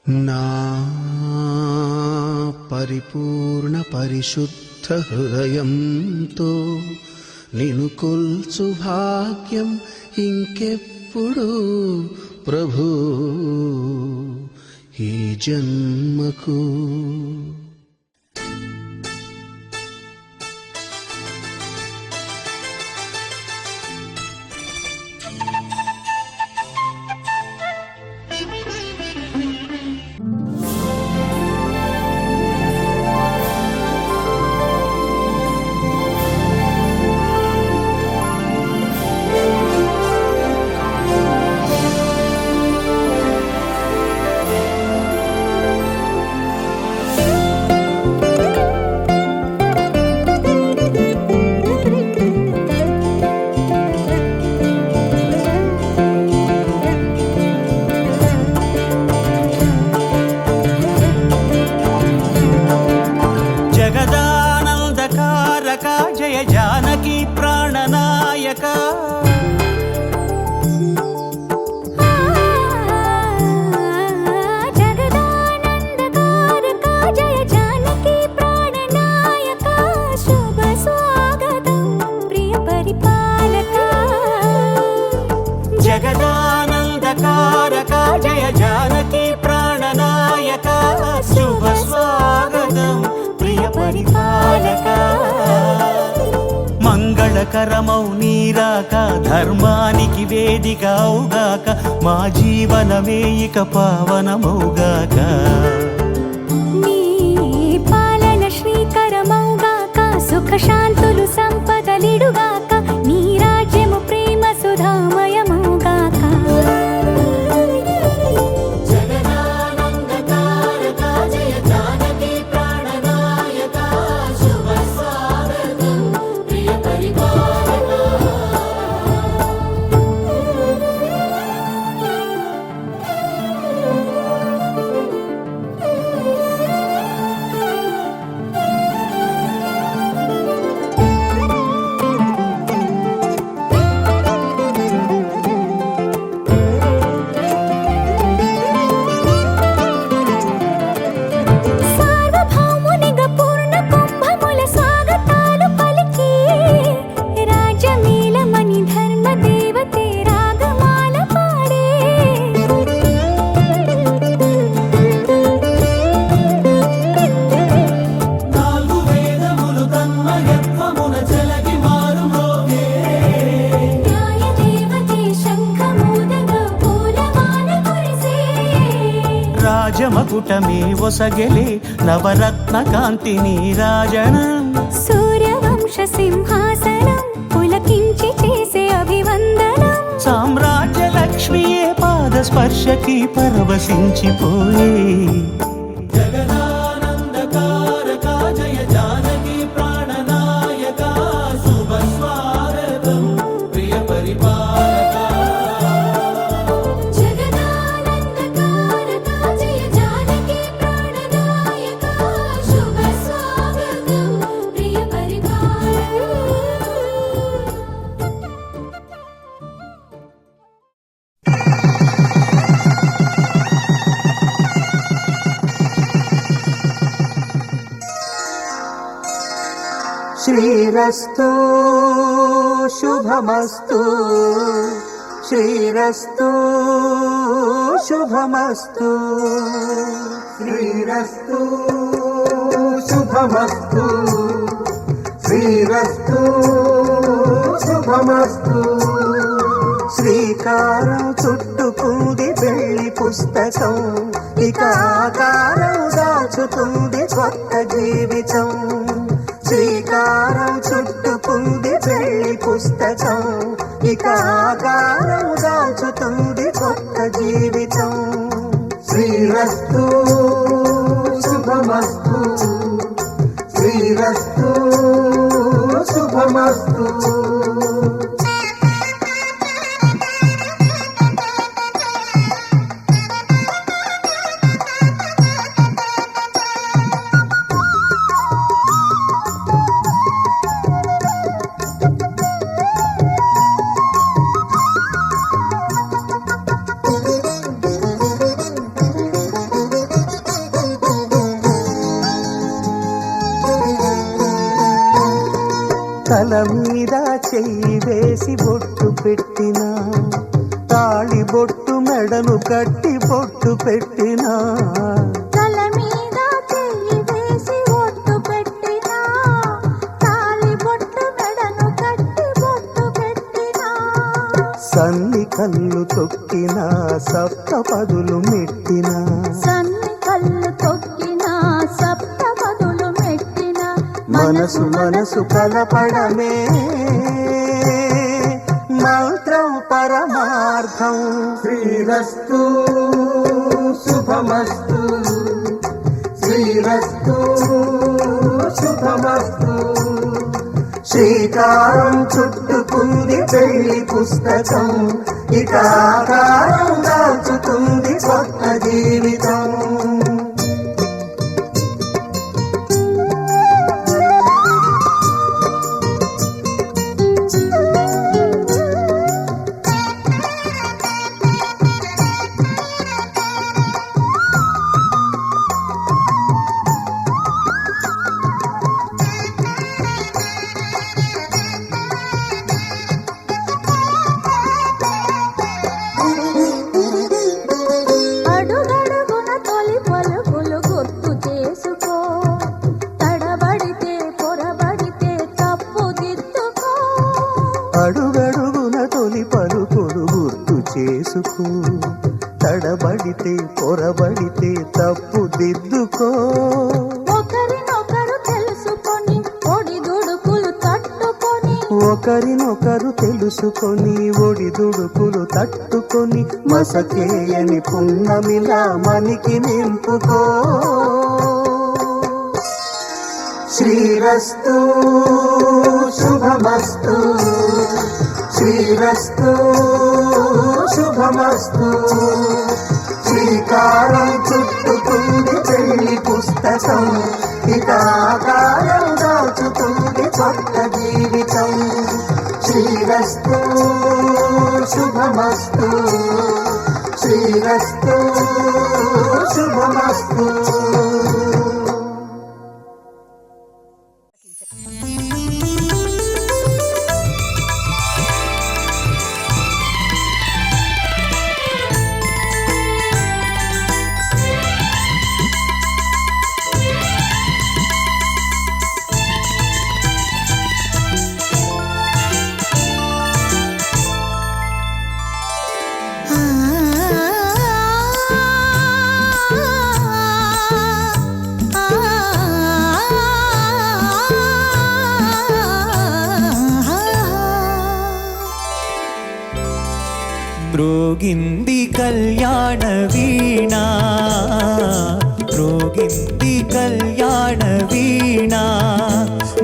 నా పరిపూర్ణ పరిశుద్ధ హృదయంతో నిన్ను కొల్చు భాగ్యం ఇంకెప్పుడు ప్రభు ఈ జన్మకు. జయ జానకి ప్రాణనాయక జగదానందకారక జయ జానకి ప్రాణనాయక శుభ స్వాగతం ప్రియ పరిపాలక. జగదానందకారక జయ జానకి ప్రాణనాయక శుభ స్వాగతం ప్రియ పరిపాలక. మంగళకరమౌ నీరాక ధర్మానికి వేదికవుగాక మా జీవనమే ఇక పావనమౌగాక. నీ పాలన శ్రీకరమౌగాక సుఖ శాంతులు సంపదలిడుగాక నీ రాజ్యము ప్రేమ సుధామయమౌగాక. రాజమకుటమే ఒసగెలే నవరత్న కాంతి నీరాజనం సూర్యవంశ సింహాసనం పులకించి చేసే అభివందనం. సామ్రాజ్య లక్ష్మియే పాద స్పర్శకి పరవశించిపోయే. జగదానందకారక జయ జానకి ప్రాణనాయక శుభ స్వాగతం ప్రియ పరిపాలక. శ్రీరస్తు శుభమస్తు శ్రీరస్తు శుభమస్తు శ్రీరస్తు శుభమస్తు శ్రీరస్తు శుభమస్తు. శ్రీకారం చుట్టుకుంది పెళ్లి పుస్తకం ఇక ఆకారం దాచుతుంది కొత్త జీవితం. శ్రీకారం చుట్టుకుంది పెళ్లి పుస్తకం ఇక ఆకారం దాచుతుంది కొత్త జీవితం. శ్రీరస్తు శుభమస్తు శ్రీరస్తు శుభమస్తు. తల మీద చెయ్యి వేసి బొట్టు పెట్టినా, తాళి బొట్టు మెడను కట్టి బొట్టు పెట్టినా, తల మీద చెయ్యి వేసి బొట్టు పెట్టినా, తాళి బొట్టు మెడను కట్టి బొట్టు పెట్టినా, సన్ని కళ్ళు తొక్కినా సప్త పదులు మెట్టినా, సన్ని కళ్ళు తొక్కినా సప్త పదులు మెట్టినా, మనసు మనసు కలపడమే మంత్రం పరమార్థం. శ్రీరస్తు శుభమస్తు, శ్రీరస్తు శుభమస్తు. శ్రీకారం చుట్టుకుంది పెళ్లి పుస్తకం, ఇక ఆకారం దాచుతుంది కొత్త జీవితం. అడుగడుగున తొలి పలుకులు గుర్తు చేసుకో, తడబడితే పొరబడితే తప్పు దిద్దుకో. అడుగడుగున తొలి పలుకులు గుర్తు చేసుకో, తడబడితే పొరబడితే తప్పు దిద్దుకో. ఒకరినొకరు తెలుసుకొని ఒడిదుడుకులు తట్టుకొని, ఒకరినొకరు తెలుసుకొని ఒడిదుడుకులు తట్టుకొని, మసకేయని పున్నమిలా మనికి నింపుకో. శ్రీరస్తు శుభమస్తు, శ్రీరస్తు శుభమస్తు. శ్రీకారం చుట్టుకుంది పెళ్లి పుస్తకం, ఇక ఆకారం దాచుతుంది కొత్త జీవితం. శ్రీరస్తు శుభమస్తు, శ్రీరస్తు శుభమస్తు. మ్రోగింది కళ్యాణ వీణా, మ్రోగింది కళ్యాణ వీణా,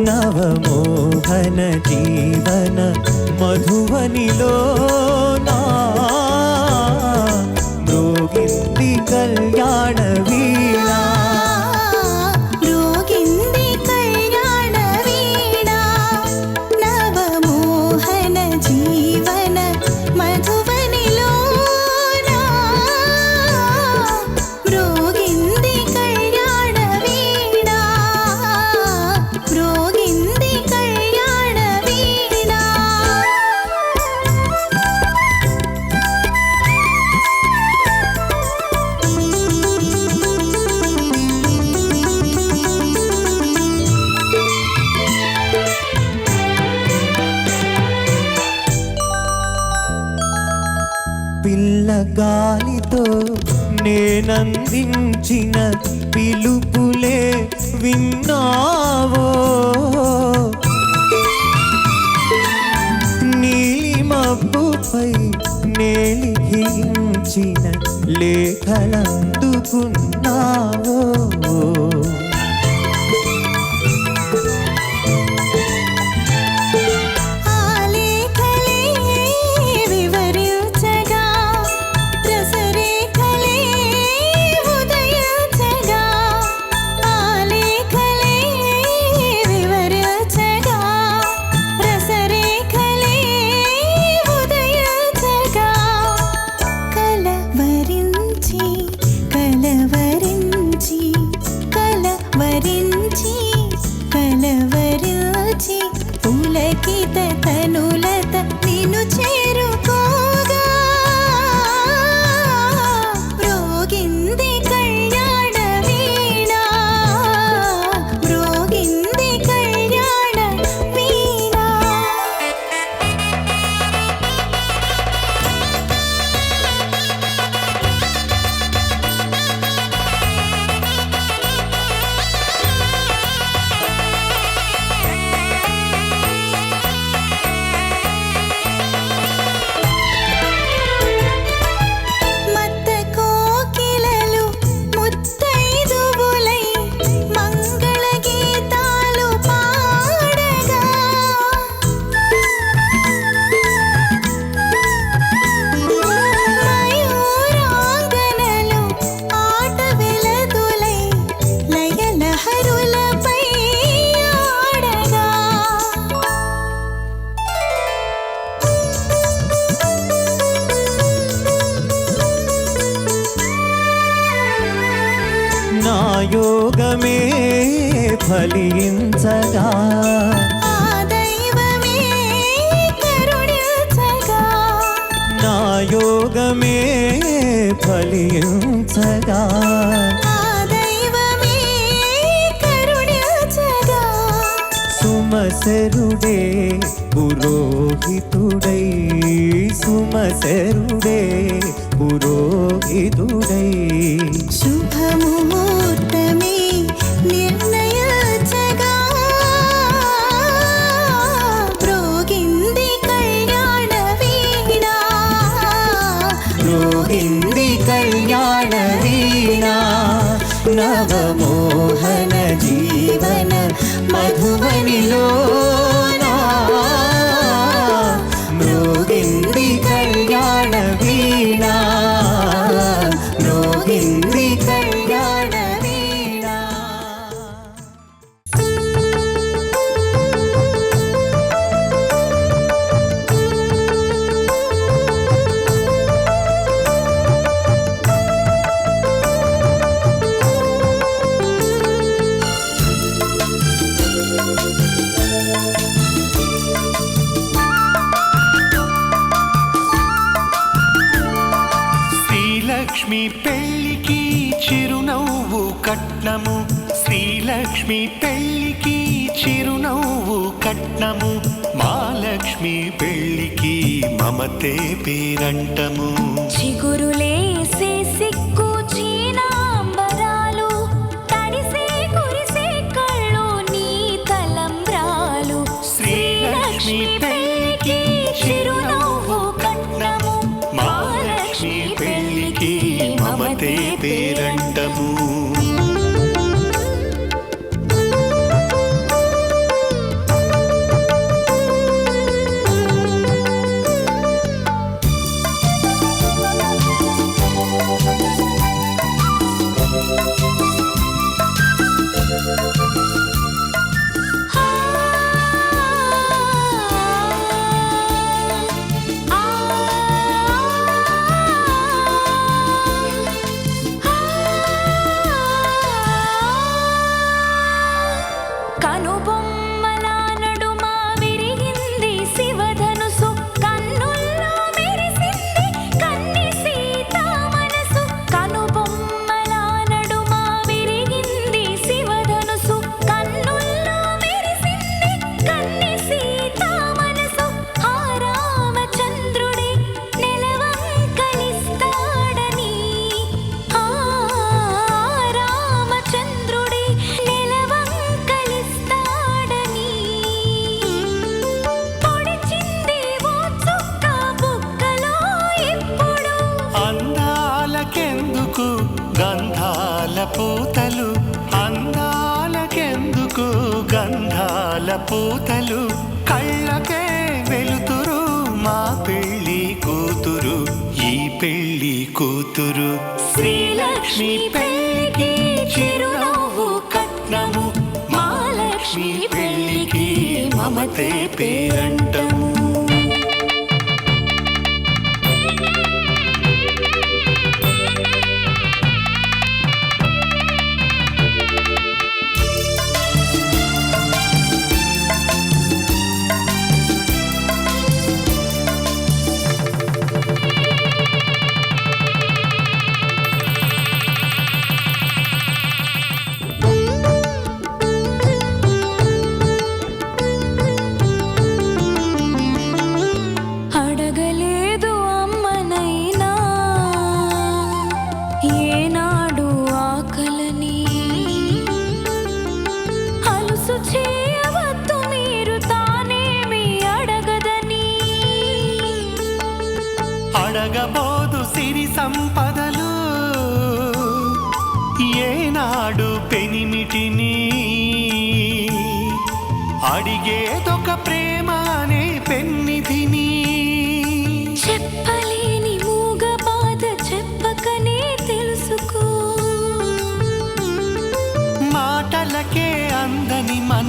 నవమోహన జీవన మధువనిలోనా. మ్రోగింది కళ్యాణ వీణా, మ్రోగింది కళ్యాణ వీణా, నవమోహన జీవన మధువనిలోనా. మ్రోగింది కళ్యాణ వీణా, మ్రోగింది కళ్యాణ వీణా. పిల్లగాలితో నేనందించిన పిలుపులే విన్నావో, నీలిమబ్బుపై నేలిఘించిన లేఖలందుకున్నావో. కలవరించి పులకిత తనులత నిన్ను చేరుకోగా మ్రోగింది కళ్యాణ వీణ మ్రోగింది కళ్యాణ వీణ మత్త కోకిలలు ముత్తైదువులై మంగళ గీతాలు పాడగా మయూరాంగనలు ఆట వెలదులై లయలహరులపై ఆడగా నా యోగమే ఫలించగా ఆ దైవమే కరుణించగా నా యోగమే ఫలించగా ఆ దైవమే కరుణించగా సుమసరుడే పురోహితుడై సుమసరుడే పురోహితుడై శుభముహూర్తమే నిర్ణయించగా మ్రోగింది కళ్యాణ వీణ మ్రోగింది కళ్యాణ వీణ నవమోహన జీవన మధువనిలో మ్రోగింది కళ్యాణ వీణ మ్రోగింది కళ్యాణ వీణ శ్రీలక్ష్మి పెళ్ళికి చిరునవ్వు కట్నము శ్రీలక్ష్మి పెళ్ళికి చిరునవ్వు కట్నము మాలక్ష్మి పెళ్ళికి మమతే పేరంటము చిగురులేసే సిక్కు చీనాంబరాలు తడిసే కురిసే కళ్ళు నీ తలంబ్రాలు శ్రీలక్ష్మి పెళ్ళికి చిరునవ్వు కట్నము మాలక్ష్మి పెళ్ళికి మమతే పేరంటము కనుబొమ్మల నడుమ విరిగింది శివధనుసు కన్నుల్లో మెరిసింది కన్ని సీతా మనసు కనుబొమ్మల నడుమ విరిగింది శివధనుసు కన్నుల్లో మెరిసింది కన్ని సీతా మనసు ఆ రామచంద్రుడే నెలవంకలిస్తాడని ఆ రామచంద్రుడే నెలవంకలిస్తాడని పొడిచింది ఓ చుక్క బుక్కలో ఇప్పుడు అందాలకెందుకు గంధాల పూతలు అందాలకెందుకు గంధాల పూతలు కళ్ళకే వెలుతురు మా పెళ్ళి కూతురు ఈ పెళ్ళి కూతురు శ్రీలక్ష్మి పెళ్ళికి చిరునవ్వు కట్నము మాలక్ష్మి పెళ్ళికి మమతే పేరంటము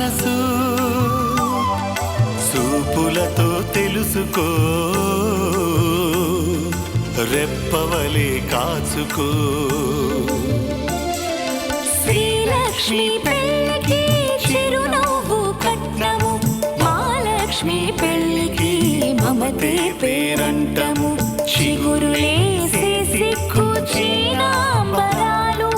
మనసు చూపులతో తెలుసుకో రెప్పవలే కాచుకో శ్రీలక్ష్మి పెళ్ళికి చిరునవ్వు కట్నము మహాలక్ష్మి పెళ్ళికి మమతే పేరంటము చిగురులేసే సిక్కు చీనాంబరాలు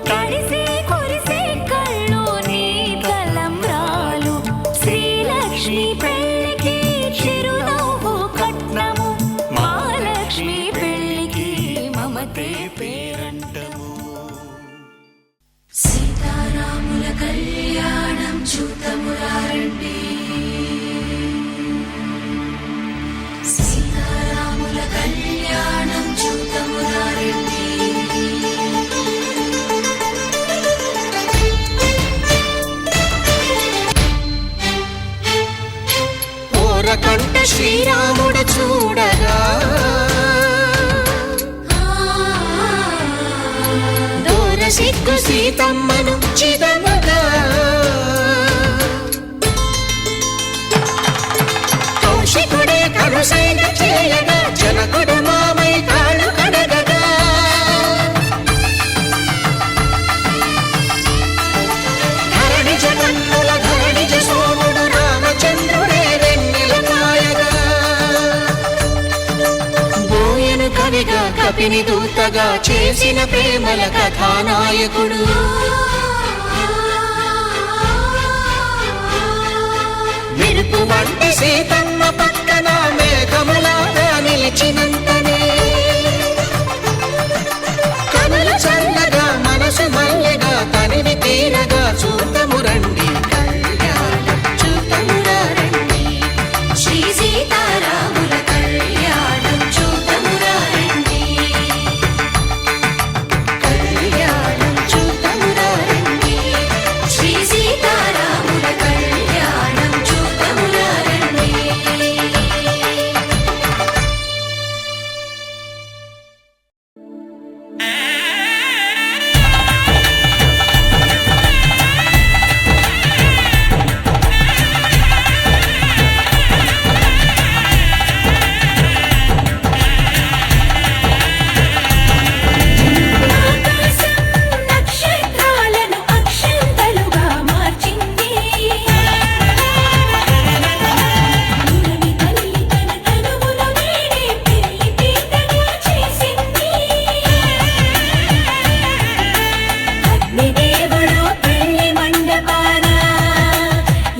తడిసే కురిసే కళ్ళు నీ తలంబ్రాలు శ్రీలక్ష్మి పెళ్ళికి చిరునవ్వు కట్నము మహాలక్ష్మి పెళ్ళికి మమతే పేరంటము సీతారాముల కళ్యాణం చూతమురారండి సీతారాముల కళ్యాణం చూతమురారండి ఓరకంట శ్రీరాముడు చూడగా దూర సిగ్గు సీతమ్మను చిదమగా కౌశికుడే కరుసైన చేయగా జనకుడు మామై కాళ్ళు కడగగా ధరణిజ కన్నుల ధరణిజ సోముడు రామచంద్రుడే వెన్నెల కాయగా బోయను కవిగా కపిని దూతగా చేసిన ప్రేమల కథానాయకుడు మెరుపు వంటి సీతమ్మ పక్కన మేఘములాగా నిలిచినంతనే కనులు చల్లగా మనసు మల్లెగా తనివి తీరగా చూతము రండి కళ్యాణం చూతమురా రండి శ్రీ సీతారాముల కళ్యాణం చూతమురారండి కళ్యాణం చూతమురా రండి శ్రీ సీతారాముల కళ్యాణం చూతమురారండి ఆకాశం నక్షత్రాలను అక్షంతలుగా మార్చింది పురమి తల్లి తన తనువులో నేడే పెళ్లి పీటగా చేసింది అగ్నిదేవుడు పెళ్లి మండపాన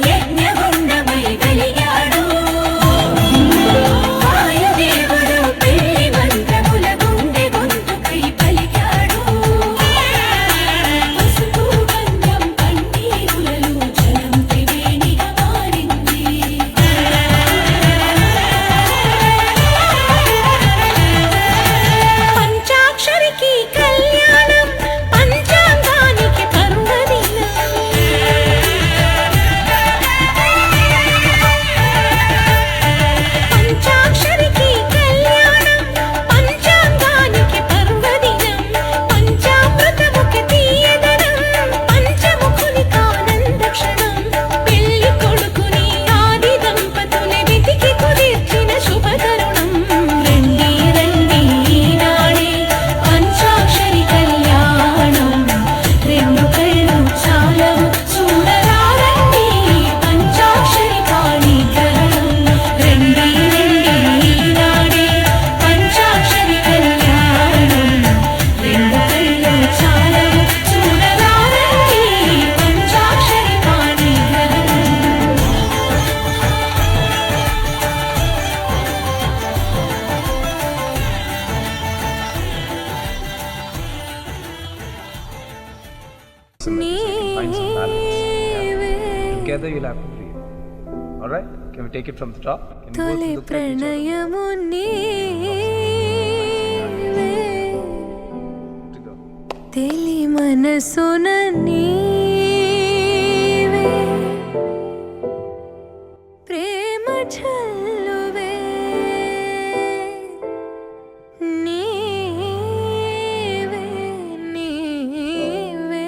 యజ్ఞగుండమై వెలిగాడు వాయుదేవుడు పెళ్లి మంత్రముల గుండె గొంతుకై పలికాడు పసుపు గంధం కన్నీరులలో జలం త్రివేణిగా మారింది పంచాక్షరికి కళ్యాణం పంచాంగానికి పర్వదినం పంచాక్షరికి కళ్యాణం పంచాంగానికి పర్వదినం పంచామృతముకి తీయదనం పంచముఖునికి ఆనంద క్షణం పెళ్లి కొడుకుని ఆది దంపతులు వెతికి కుదిర్చిన శుభతరుణం రండి రండి ఈనాడే పంచాక్షరి కళ్యాణం రెండు కళ్ళు చాలవు చూడరారండి పంచాక్షరి పాణిగ్రహణం రండి రండి ఈనాడే పంచాక్షరి కళ్యాణం రెండు కళ్ళు చాలవు చూడరారండి పంచాక్షరి పాణిగ్రహణం Find some balance. Yeah. Together you'll have to breathe. All right? Can we take it from the top? Can you తొలి both look at each other? ప్రణయము నీవే To go. తెలి మనసున నీవే ప్రేమ చల్లువే నీవే నీవే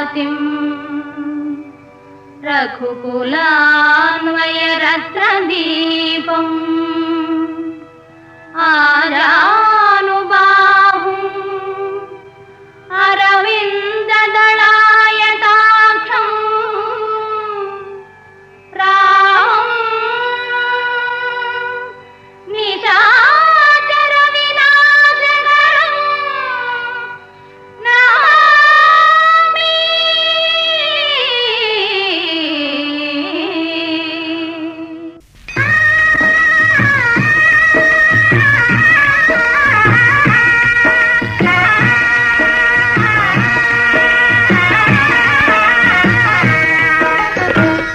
భాసిం రఘుకులాన్వయరత్నదీపం ఆజానుబాహుం అరవిందదళాయతాక్షం రామం నిశాచర వినాశకరం నమామి.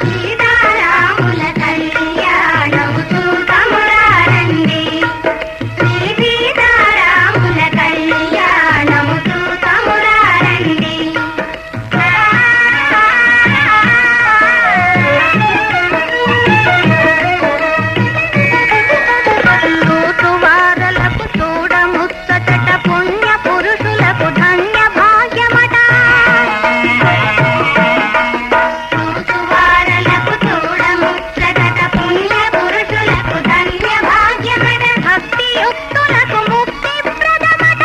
సీతారాముల కళ్యాణము చూతమురారండి, శ్రీ సీతారాముల కళ్యాణము చూతమురారండి. తూతువారలకు చూడముచ్చట పుణ్య పురుషులకు ధన్య భాగ్యమట. తూతువారలకు చూడముచ్చట పుణ్య పురుషులకు ధన్య భాగ్యమట. భక్తియుక్తులకు ముక్తి ప్రదమట.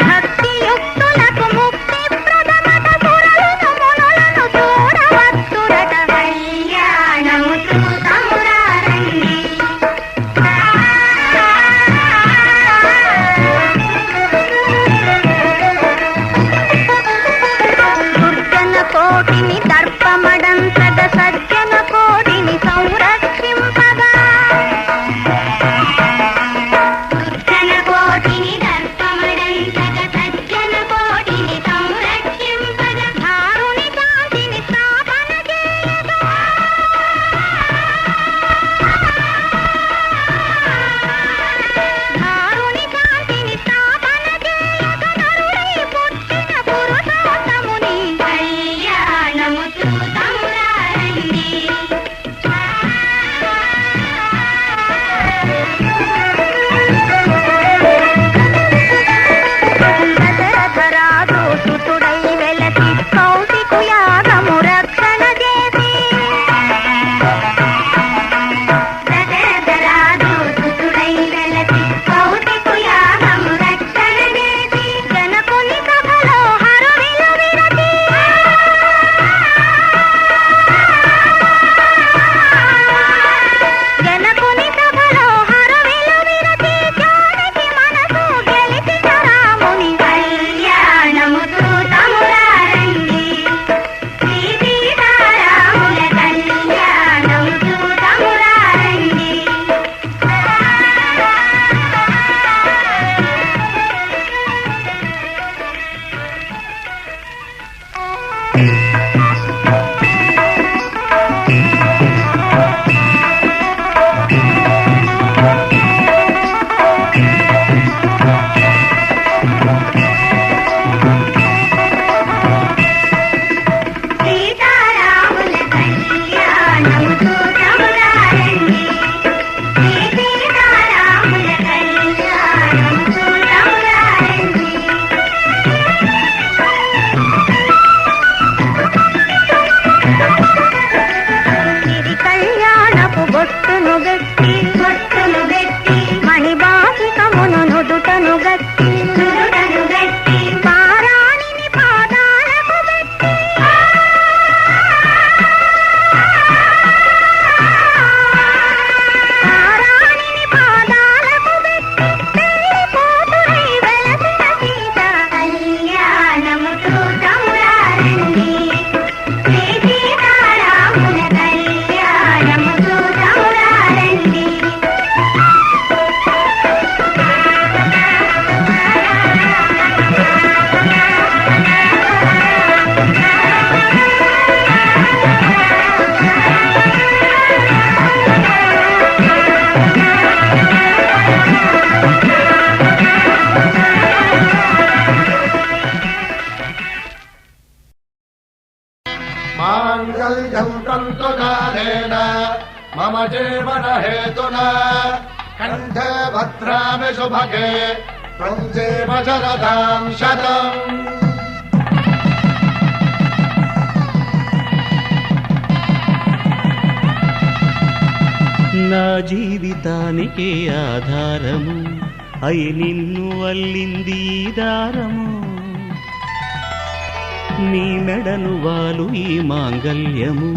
భక్తియుక్తులకు ముక్తి ప్రదమట. సురలను మునులను చూడవచ్చురట. కళ్యాణము చూతమురారండి. దుర్జన కోటిని దర్పమడంతగ సజ్జన కోటిని సంరక్షింపగా. దుర్జన కోటిని దర్పమడంతగ సజ్జన కోటిని సంరక్షింపగా. ధారుని కాంతిని స్థాపన చేయగా. ధారుని కాంతిని స్థాపన చేయగ నరుడై పుట్టిన పురుషోత్తముని కళ్యాణము చూతమురారండి. దశరథరాజు సుతుడై వెలసి కౌశికు యాగము రక్షణ చేసి. దశరథరాజు సుతుడై వెలసి కౌశికు యాగము రక్షణ చేసి. జనకుని సభలో హరువిలు విరచి. జనకుని సభలో హరువిలు విరచి. జానకి మనసు గెలిచిన రాముని కళ్యాణము చూతమురారండి. శ్రీ సీతారాముల కళ్యాణము చూతమురారండి. సీతారాముల కళ్యాణము చూతమురారండి. శ్రీ సీతారాముల కళ్యాణము చూతమురారండి. సిరి కళ్యాణపు బొట్టును గట్టి మణిబాసికమును నుదుటను గట్టి పారాణిని పాదాలకు పెట్టి. పారాణిని పాదాలకు పెట్టి పెళ్లి కూతురై వెలసిన సీత కళ్యాణము చూతమురారండి. శ్రీ సీతారాముల కళ్యాణము చూతమురారండి. माङ्गल्यं तन्तुकालेन मम जीवन हेतुना కంఠే భద్రామి శుభగే త్వం జీవశరదాం శతం. నా జీవితానికి ఆధారము అయి నిన్ను అల్లింది ఈ దారము. నీ మెడను వాలు ఈ మాంగల్యము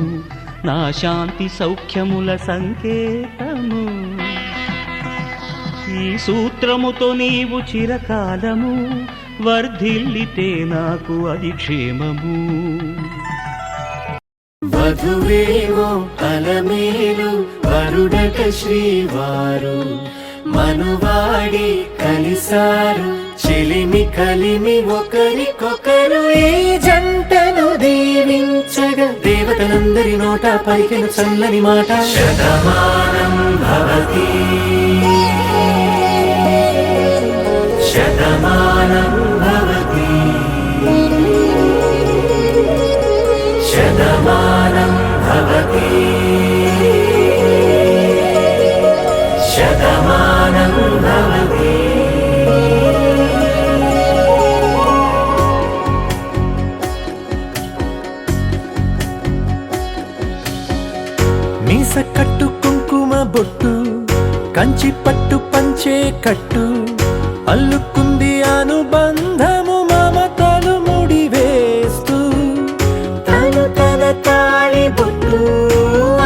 నా శాంతి సౌఖ్యముల సంకేతము. ఈ సూత్రముతో నీవు చిరకాలము వర్ధిల్లితే నాకు అది క్షేమము. వధువేవో అలమేలు వరుడట శ్రీవారు మనువాడి కలిసారు చెలిమి కలిమి ఒకరికొకరు. ఈ జంటను దీవించగా దేవతలందరి నోట పలికిన చల్లని మాట శతమానం భవతి శతమానం భవతి శతమానం భవతి శతమానం భవతి. మీస కట్టు కుంకుమ బొట్టు కంచి పట్టు పంచే కట్టు అల్లుకుంది అనుబంధము మమతలు ముడివేస్తూ. తను తన తాళి బొట్టు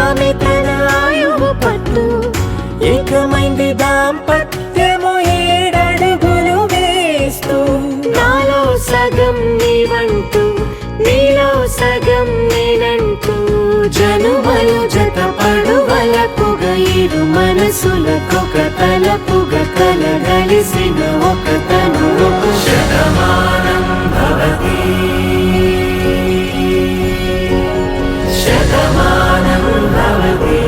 ఆమె తన ఆయువు పట్టు ఏకమైంది దాంపత్యము 7 అడుగులు వేస్తూ. నాలో సగం నీవంటూ నీలో సగం నేనంటూ జనుమలు జత పడువలపుగ ఇరు మనసులకొక తలపుగ కలగలిసిన ఒక తను. శతమానం భవతి శతమానం భవతి.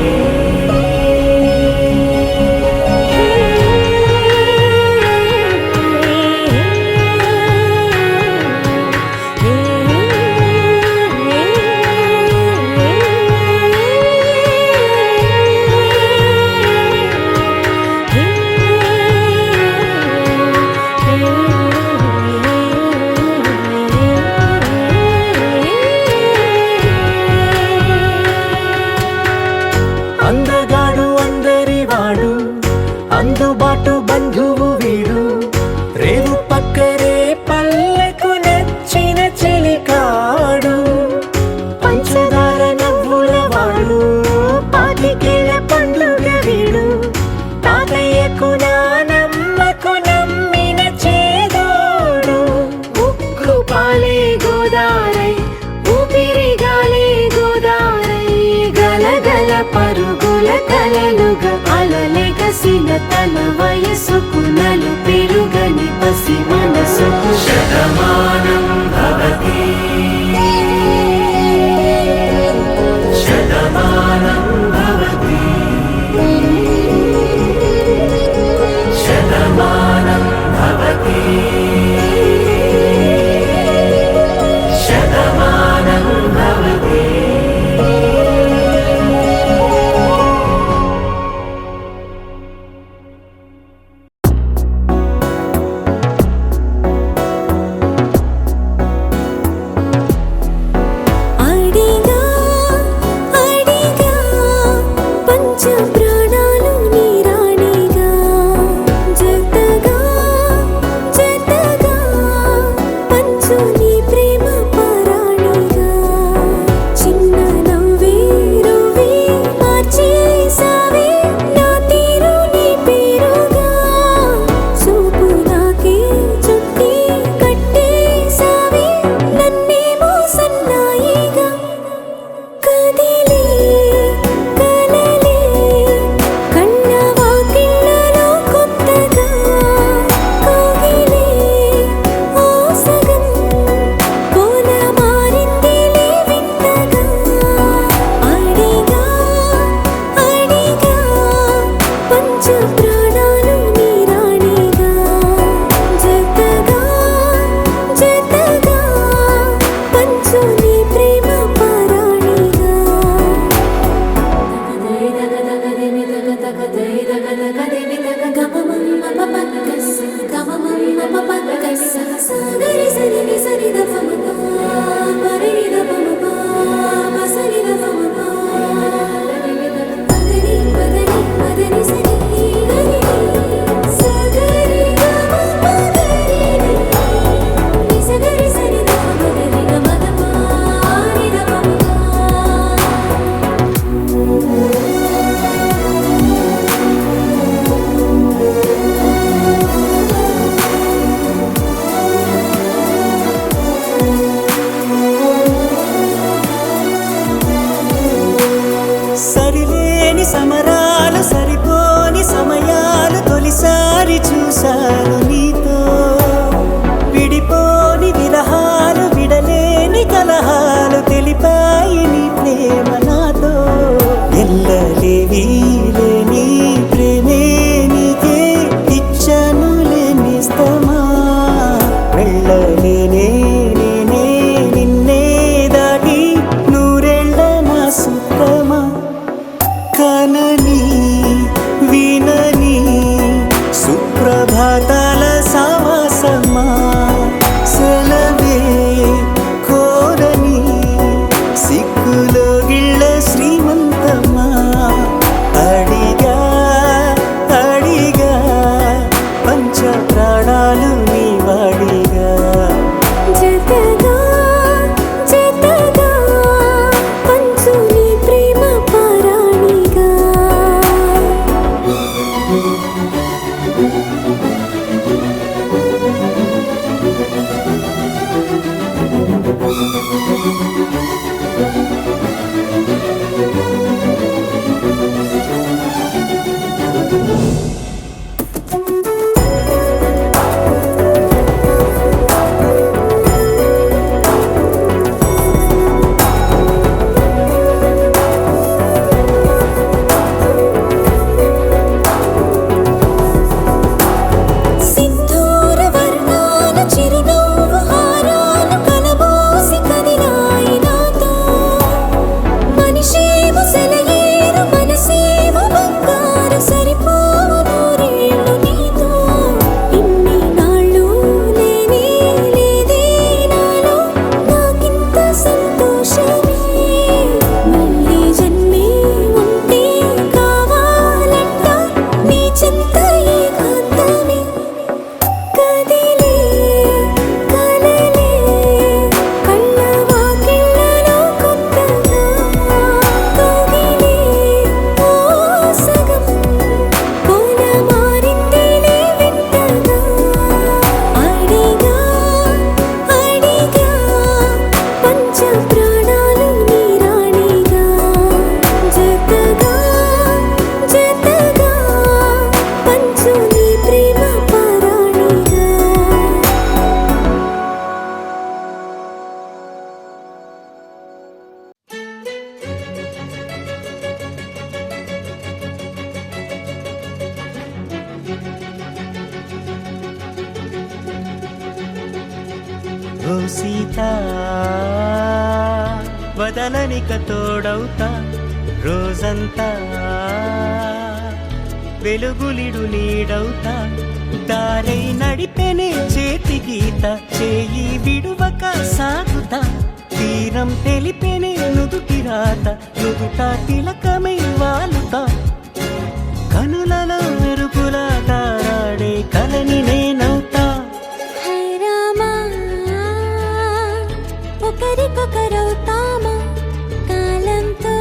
అందగాడు అందరివాడు అందుబాటు బంధువు వీడు రేవు పక్కరే పల్లెకు నచ్చిన చెలికాడు. పంచదార నవ్వుల వాడు పాతికేల పండుగ వీడు తాతయ్యకు నానమ్మకు నమ్మిన చేదోడు. ఉక్కు పాలే గోదారై ఊపిరి గాలే గోదారై గలగల పరుగుల కలలుగా అలలెగసిన తన వయసుకు నలు పెరుగని పసి మనసుకు శతమానం భవతి శతమానం భవతి శతమానం భవతి శతమానం భవతి. ఓ సీత వదలనిక తోడవుతా రోజంతా వెలుగులిడు నీడవుతా దారై నడిపెనే చేతి గీత చేయి విడువక సాగుతా తీరం తెలిపెనే నుదుటి రాత నుదుట తిలకమై వాలుతా కనులలో మెరుపుల తారాడే కలని నేనవుతా హై రామా ఒకరికొకరవుతామా కాలంతో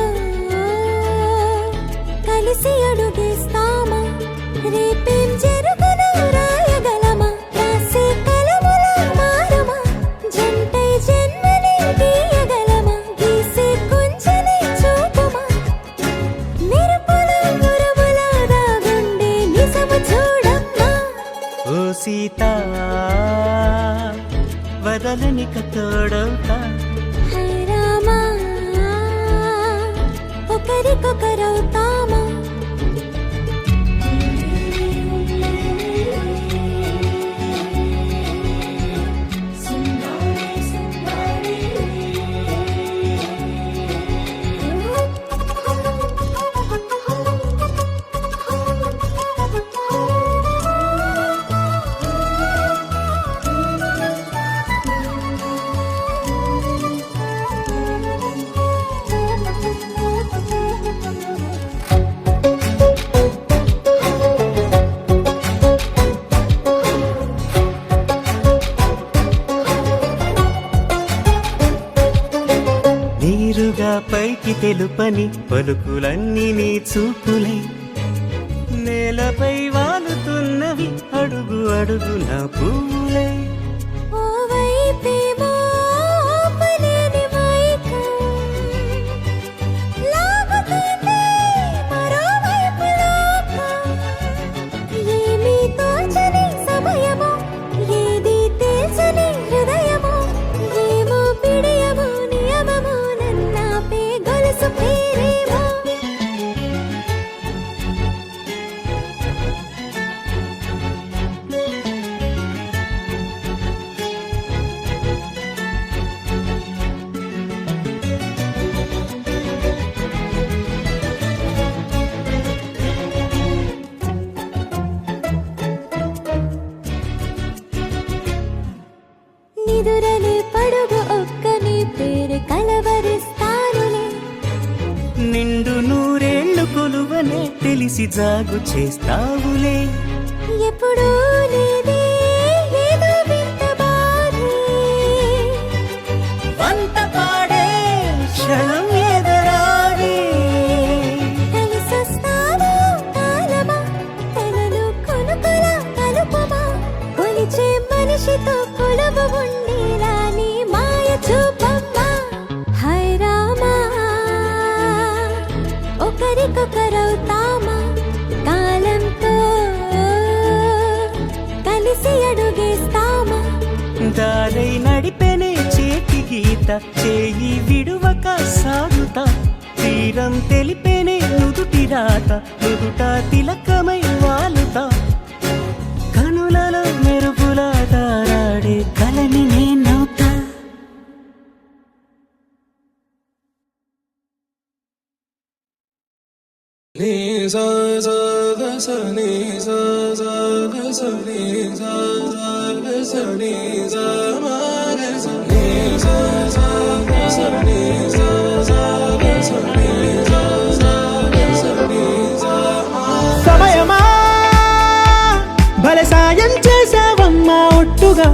కలిసి అడుగేస్తామా రేపేం జరుగునో రాయగలమా రాసే కలముల మారమా జంటై జన్మని గీయగలమా గీసే కొంచెని చూపుమా మెరుపుల గురువుల దాగుండే నిజము చూడమ్మా ఓ సీత వదలనిక తోడవుతా హై రామా ఒకరికొకరవుతామా నీరుగా పైకి తెలుపని పలుకులన్నీ నీ చూపులై నేలపై వాలుతున్నవి అడుగు అడుగు నా పూలై ఓ వైపేమో ఆపలేని మైకం లాగుతుంది మరోవైపు లోకం ఏమీ తోచని సమయమో ఏది తేల్చని హృదయమో ఏమో పిడియమో నియమమో నన్నాపే గొలుసు పేరేమో నిదురలే పడుగు ఒక్కని పేరు కలవరిస్తానులే నిండు నూరేళ్లు కొలువనే తెలిసి జాగు చేస్తావులే ఎప్పుడూ లేదే ఏదో వింత బాధే వంత పాడే క్షణం ఎదురాడే కలిసొస్తావో కాలమా తనను కొనుకొలా కలుపమా కొలిచే మనిషితో కొలువు ఉండేలా నీ మాయ చూపమ్మా హై రామా ఒకరికొకరవుతామా కాలంతో కలిసి అడుగేస్తామా దారై నడిపెనే చేతి గీత చేయి విడువక సాగుతా తీరం తెలిపెనే నుదుటి రాత నుదుట తిలకమై వాలుతా కనులలో మెరుపుల తారాడే కలని నేనవుతా సమయమా భలే సాయం చేసావమ్మా ఒట్టుగా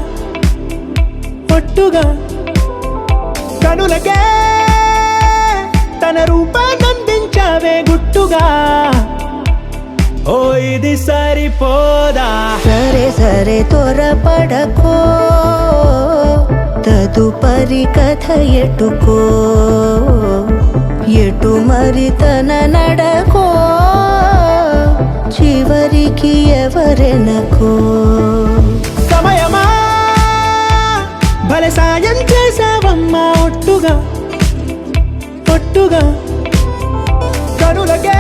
ఒట్టుగా కనులకే తన రూపాన్నందించావే గుట్టుగా ఓ ఇది సరిపోదా సరే సరే త్వరపడకో తదుపరి కథ ఎటుకో ఎటు మరి తన నడకో చివరికి ఎవరెనకో సమయమా భలే సాయం చేసావమ్మా ఒట్టుగా ఒట్టుగా కనులకే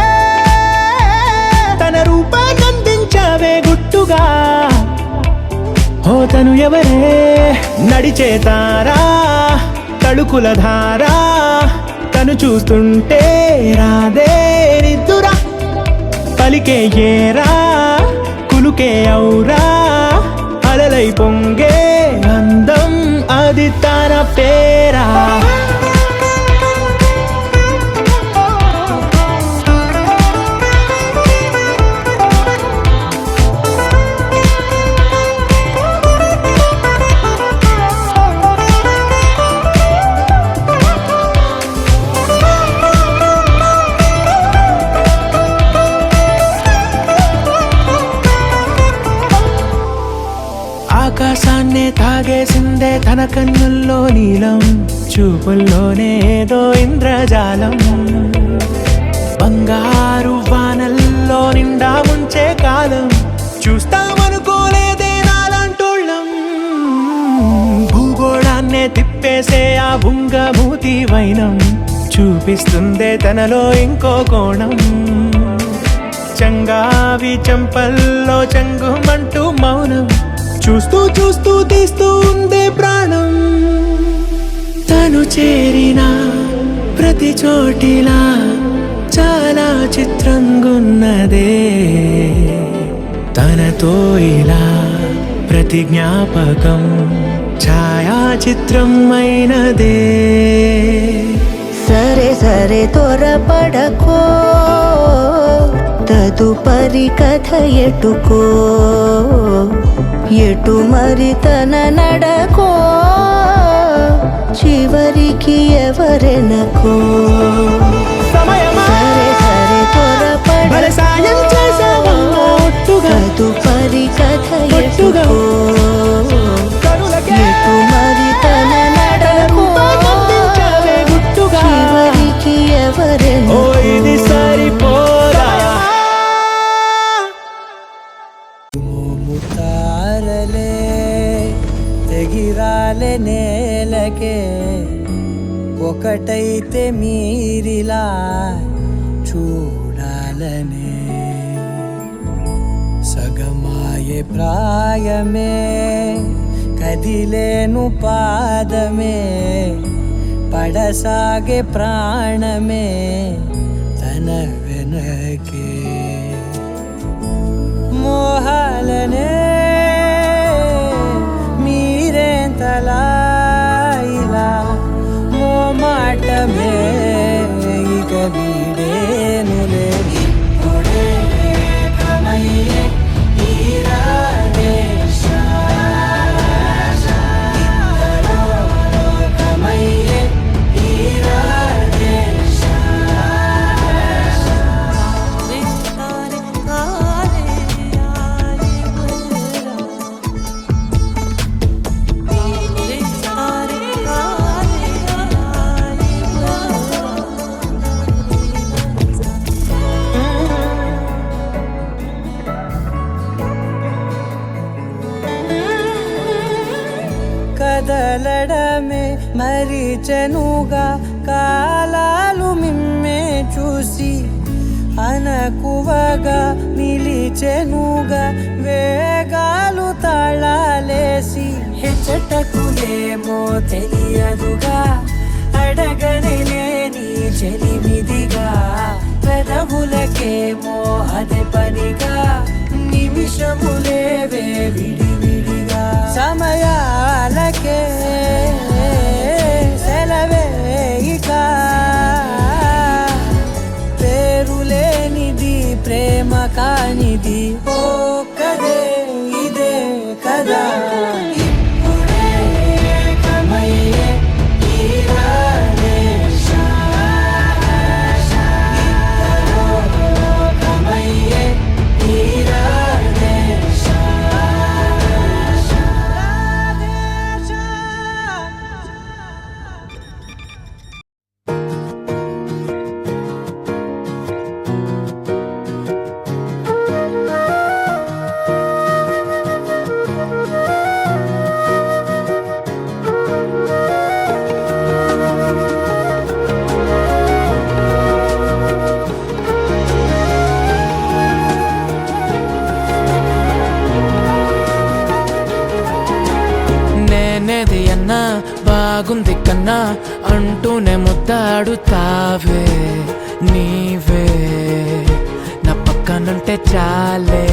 తన రూపాన్నందించావే గుట్టుగా ఓ తను ఎవరే నడిచే తారా తళుకుల ధారా తను చూస్తుంటే రాదే నిద్దురా పలికే ఏరా కులుకే ఔరా అలలై పొంగే అందం అది తన పేరా ఆకాశాన్నే తాగేసిందే తన కన్నుల్లో నీలం చూపుల్లోనే ఏదో ఇంద్రజాలం బంగారు వానల్లో నిండా ముంచే కాలం చూస్తామనుకోలేదే నాలాంటోళ్ళం భూగోళాన్నే తిప్పేసే ఆ బుంగమూతి వైనం చూపిస్తుందే తనలో ఇంకో కోణం చంగావి చెంపల్లో చెంగుమంటూ మౌనం చూస్తూ చూస్తూ తీస్తూ ఉందే ప్రాణం తను చేరిన ప్రతి చోటిలా చాలా చిత్రంగున్నదే తనతో ఇలా ప్రతి జ్ఞాపకం ఛాయాచిత్రం అయినదే సరే సరే త్వరపడకో తదుపరి కథ ఎటుకో ఎటు మరి తన నడకో చివరికి ఎవరెనకో సరే సరే త్వరపడకో సాయం చేసావమ్మా ఒట్టుగా తదుపరి కథ ఎటుకో ఎటు మరి తన నడకో చివరికి ఎవరెనకో ఇది సరిపోదా ముతారలే తెగిరాలే నేలకే ఒకటైతే మీరిలా చూడాలనే సగమాయే ప్రాయమే కదిలేను పాదమే పడసాగే ప్రాణమే తన వెనకే మోహాలనే మీరేంతలా ఇలా మోమాటమే ఇక వీడేనులే ఇప్పుడే కమయ్యే కదలడమే మరిచెనుగా కాలాలు మిమ్మే చూసి అనకువగా నిలిచెనుగా వేగాలు తాళాలేసి హెచ్చటకులేమో తెలియదుగా అడగనే నీ చెలిమిదిగా పెదవులకేమో అదే పనిగా నిమిషములేవే విడివిడిగా సమయాలకే సెలవే ఇక పేరులేనిది ప్రేమ కానిది ఓ కదే ఇదే కదా ఇప్పుడే కమయ్యే కన్నా బాగుంది కన్నా అంటూనే ముద్దాడుతావే నీవే నా పక్కనుంటే చాలే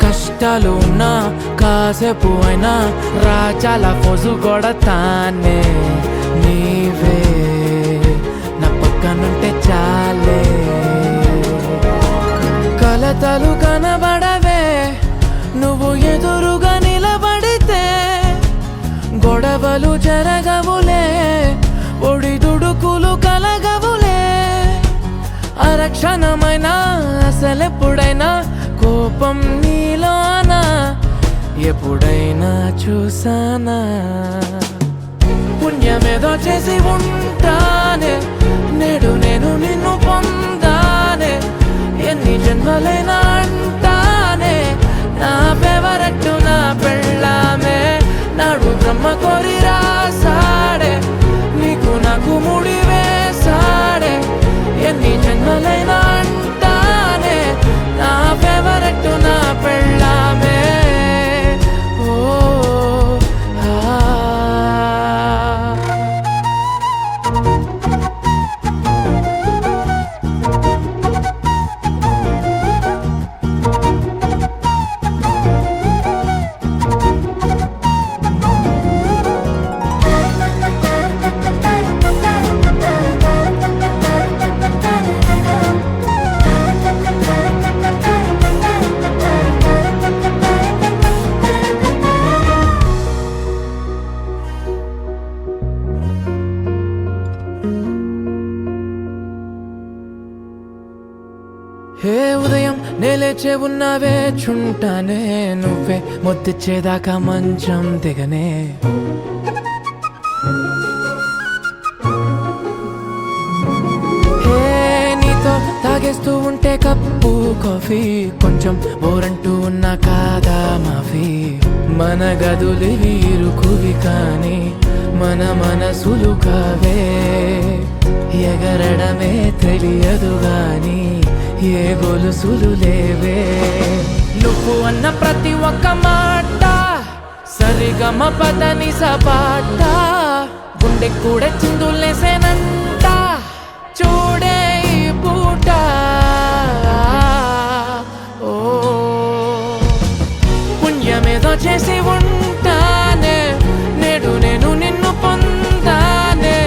కష్టాలు ఉన్నా కాసేపు అయినా రాజాల ఫోజు కొడతానే నీవే నా పక్కనుంటే చాలే కలతలు కనబడవే నువ్వు ఎదురుగా నిలబడితే గొడవలు జరగవులే ఒడిదుడుకులు కలగవులే అరక్షణమైనా అసలెప్పుడైనా కోపం నీలోనా ఎప్పుడైనా చూసానా పుణ్యమేదో చేసి ఉంటానే నేడు నేను నిన్ను పొందానే ఎన్ని జన్మలైనా అంటానే నా ఫేవరెట్ నా పెళ్ళామే నాడు బ్రహ్మ కోరి రాసాడే నీకు నాకు ముడి వేసాడే ఎన్ని జన్మలైనా అంటానే నా ఫేవరెట్ నా పెళ్ళామే ఓ హే ఉదయం నేలేచే ఉన్నావే చుంటానే నువ్వే మొత్తిచ్చేదాకా మంచం దిగనే హే నీతో తాగేస్తూ ఉంటే కప్పు కాఫీ కొంచెం బోరంటూ ఉన్నా కాదా మాఫీ మన గదులు వీరుకువి కానీ మన మనసులు కావే ఎగరడమే తెలియదు గాని ఏ గొలుసులు లేవే నువ్వు అన్న ప్రతి ఒక్క మాట సరిగమ పదని సపాట గుండె కూడా చిందులేసేనంట చూడే ఈ పూట ఓ పుణ్యమేదో చేసి ఉంటానే నేడు నేను నిన్ను పొందానే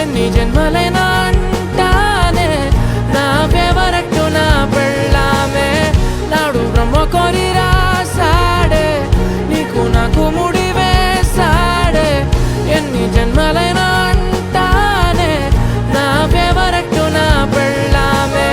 ఎన్ని జన్మలైనా అంటానే నా ఫేవరెట్ నా పెళ్ళామే నాడు బ్రహ్మ కోరి రాసాడే నీకు నాకు ముడి వేసాడే ఎన్ని జన్మలైనా అంటానే నా ఫేవరెట్ నా పెళ్ళామే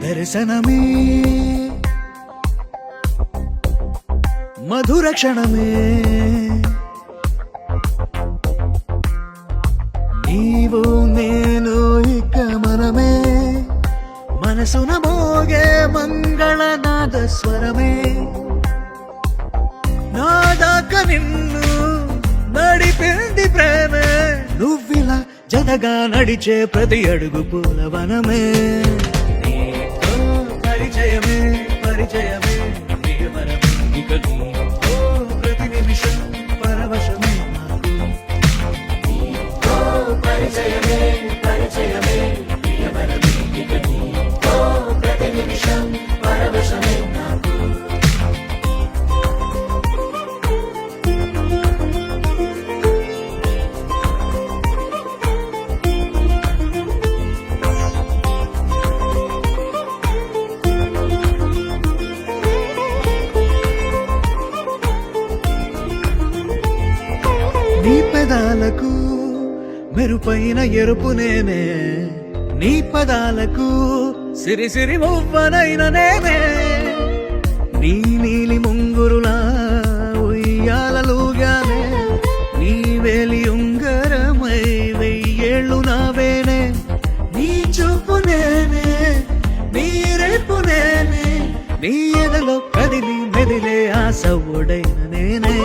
దర్శనమే మధుర క్షణమే నీవు నేను ఇక మనమే మనసున మోగే మంగళనాద స్వరమే నాదాక నిన్ను నడిపింది ప్రేమే నువ్విలా జతగా నడిచే ప్రతి అడుగు పూలవనమే నీతో పరిచయమే పరిచయమే ప్రియవరమే ఇక నీతో ప్రతి నిమిషం పరవశమే నీతో పరిచయమే పరిచయమే ప్రియవరమే ఇక నీతో ప్రతి నిమిషం పరవశమే నాకు మెరుపైన ఎరుపు నేనే నీ పదాలకు సిరి సిరి మువ్వనైన నేనే నీ నీలి ముంగురులా ఉయ్యాలలుగానే నీ వేలి ఉంగరమై వెయ్యేళ్ళు నావేనే నీ చూపు నేనే నీ రేపు నేనే నీ ఎదలో కదిలి మెదిలే ఆశ ఒడైన నేనే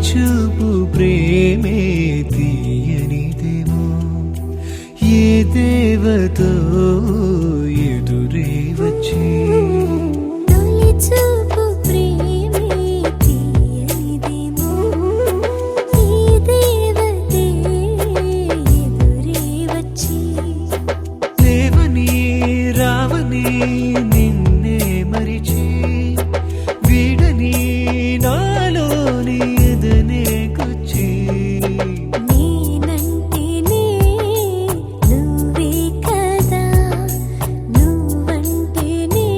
చూపు ప్రేమే తీయనిదేమో ఏ దేవతో ఎదురే వచ్చి తొలి చూపు ప్రేమే తీయనిదేమో ఈ దేవతే ఎదురే వచ్చి లేవని రావని నిన్నే మరిచి వీడని నాలోని ఎదనే గుచ్చి నేనంటేనే నువ్వే కదా నువ్వంటేనే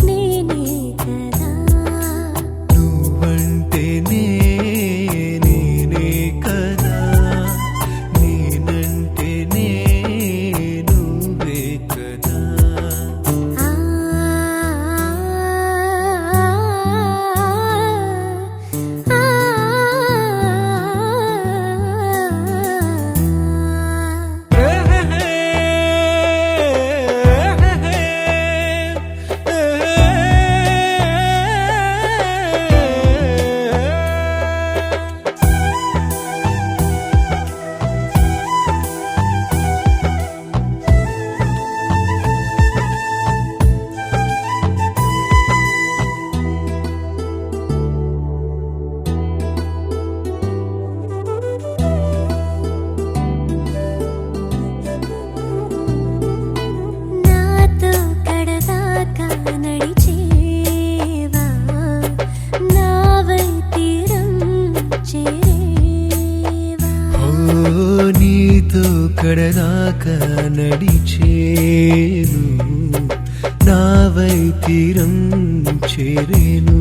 నేనే కదా నువ్వంటేనే నేనే కదా నేనంటేనే నువ్వే కదా నాతో కడదాకా నడిచేవా నావై తీరం చేరేవా ఓ నీతో కడదాకా నడిచేను నావై తీరం చేరేను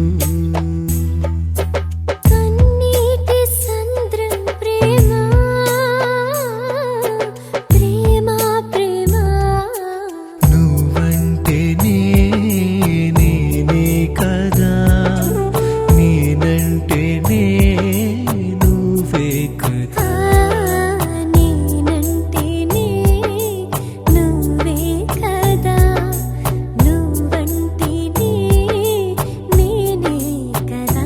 కన్నీటి సంద్రం ప్రేమ ప్రేమ ప్రేమ నువ్వంటేనే నేనే కదా నేనంటేనే నువ్వే కదా నేనంటేనే నువ్వే కదా నువ్వంటేనే నేనే కదా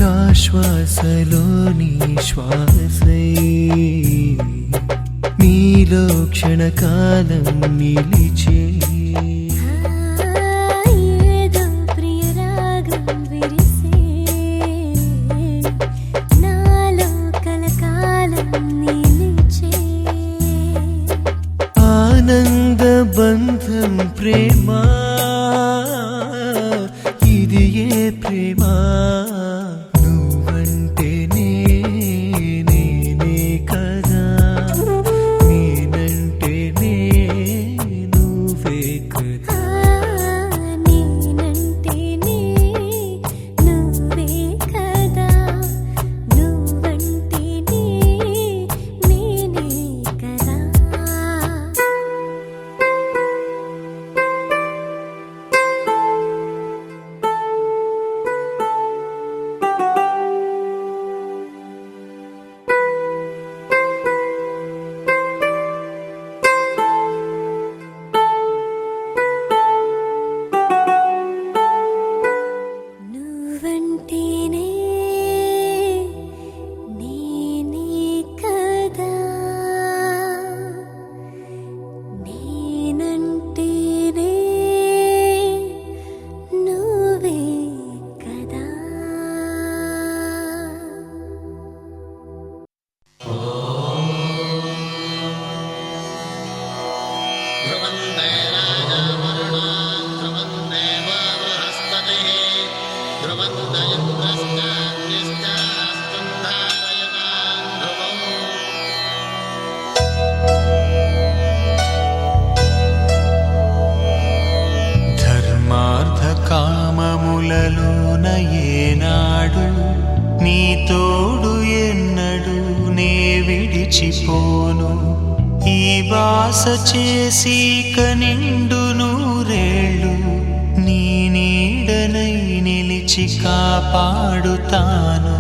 నా శ్వాసలోని శ్వాసై నీలో క్షణకాలం నిలిచే ఏదో ప్రియరాగం విరిసే నాలో కలకాలం నిలిచే ఆనంద బంధం ప్రేమ ఇది ఏ ప్రేమ నువ్వంటేనే నేనే కదా నేనంటేనే నువ్వే కదా నేనంటేనే నువ్వే కదా నువ్వంటేనే నేనే కదా బాస చేసి కనిండు నూరేళ్ళు నీ నీడనై నిలిచి కాపాడుతాను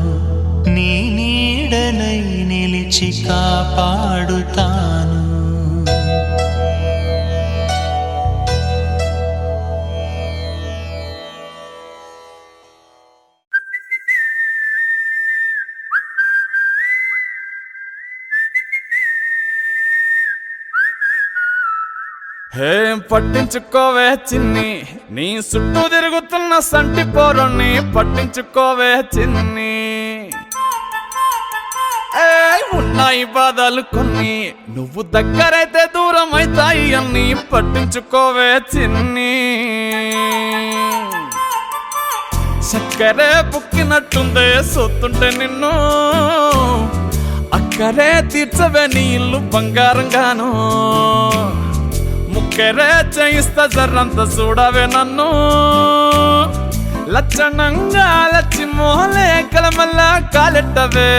నీ నీడనై నిలిచి కాపాడుతాను ఏం పట్టించుకోవే చిన్ని నీ చుట్టూ తిరుగుతున్న సంటి పోరుణ్ణి పట్టించుకోవే చిన్ని ఉన్నాయి బాధలు కొన్ని నువ్వు దగ్గరైతే దూరం అవుతాయి అన్ని పట్టించుకోవే చిన్ని చక్కరే బుక్కినట్టుందే సొత్తుంటే నిన్ను అక్కరే తీర్చవే నీ ఇల్లు బంగారంగాను ముక్కరే చేయిస్తా జర్రంత చూడవే నన్ను లచ్చణంగా లచ్చి మోహలే కలమల్లా కాలెట్టవే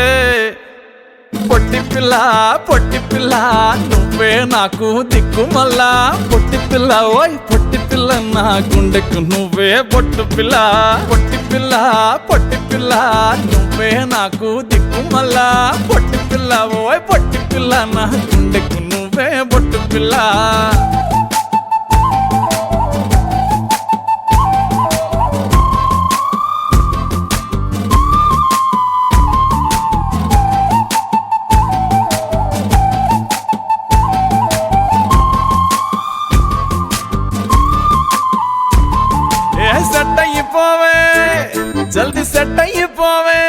పొట్టి పిల్ల నువ్వే నాకు దిక్కు మళ్ళా పొట్టి పిల్ల ఓయ్ పొట్టి పిల్ల నా గుండెకు నువ్వే బొట్టు పిల్ల పొట్టి పిల్ల నువ్వే నాకు దిక్కు మళ్ళా పొట్టి పిల్ల ఓయ్ పొట్టి పిల్ల నా గుండెకు నువ్వే బొట్టు పిల్ల సెట్ అయిపోవే జల్దీ సెట్ అయిపోవే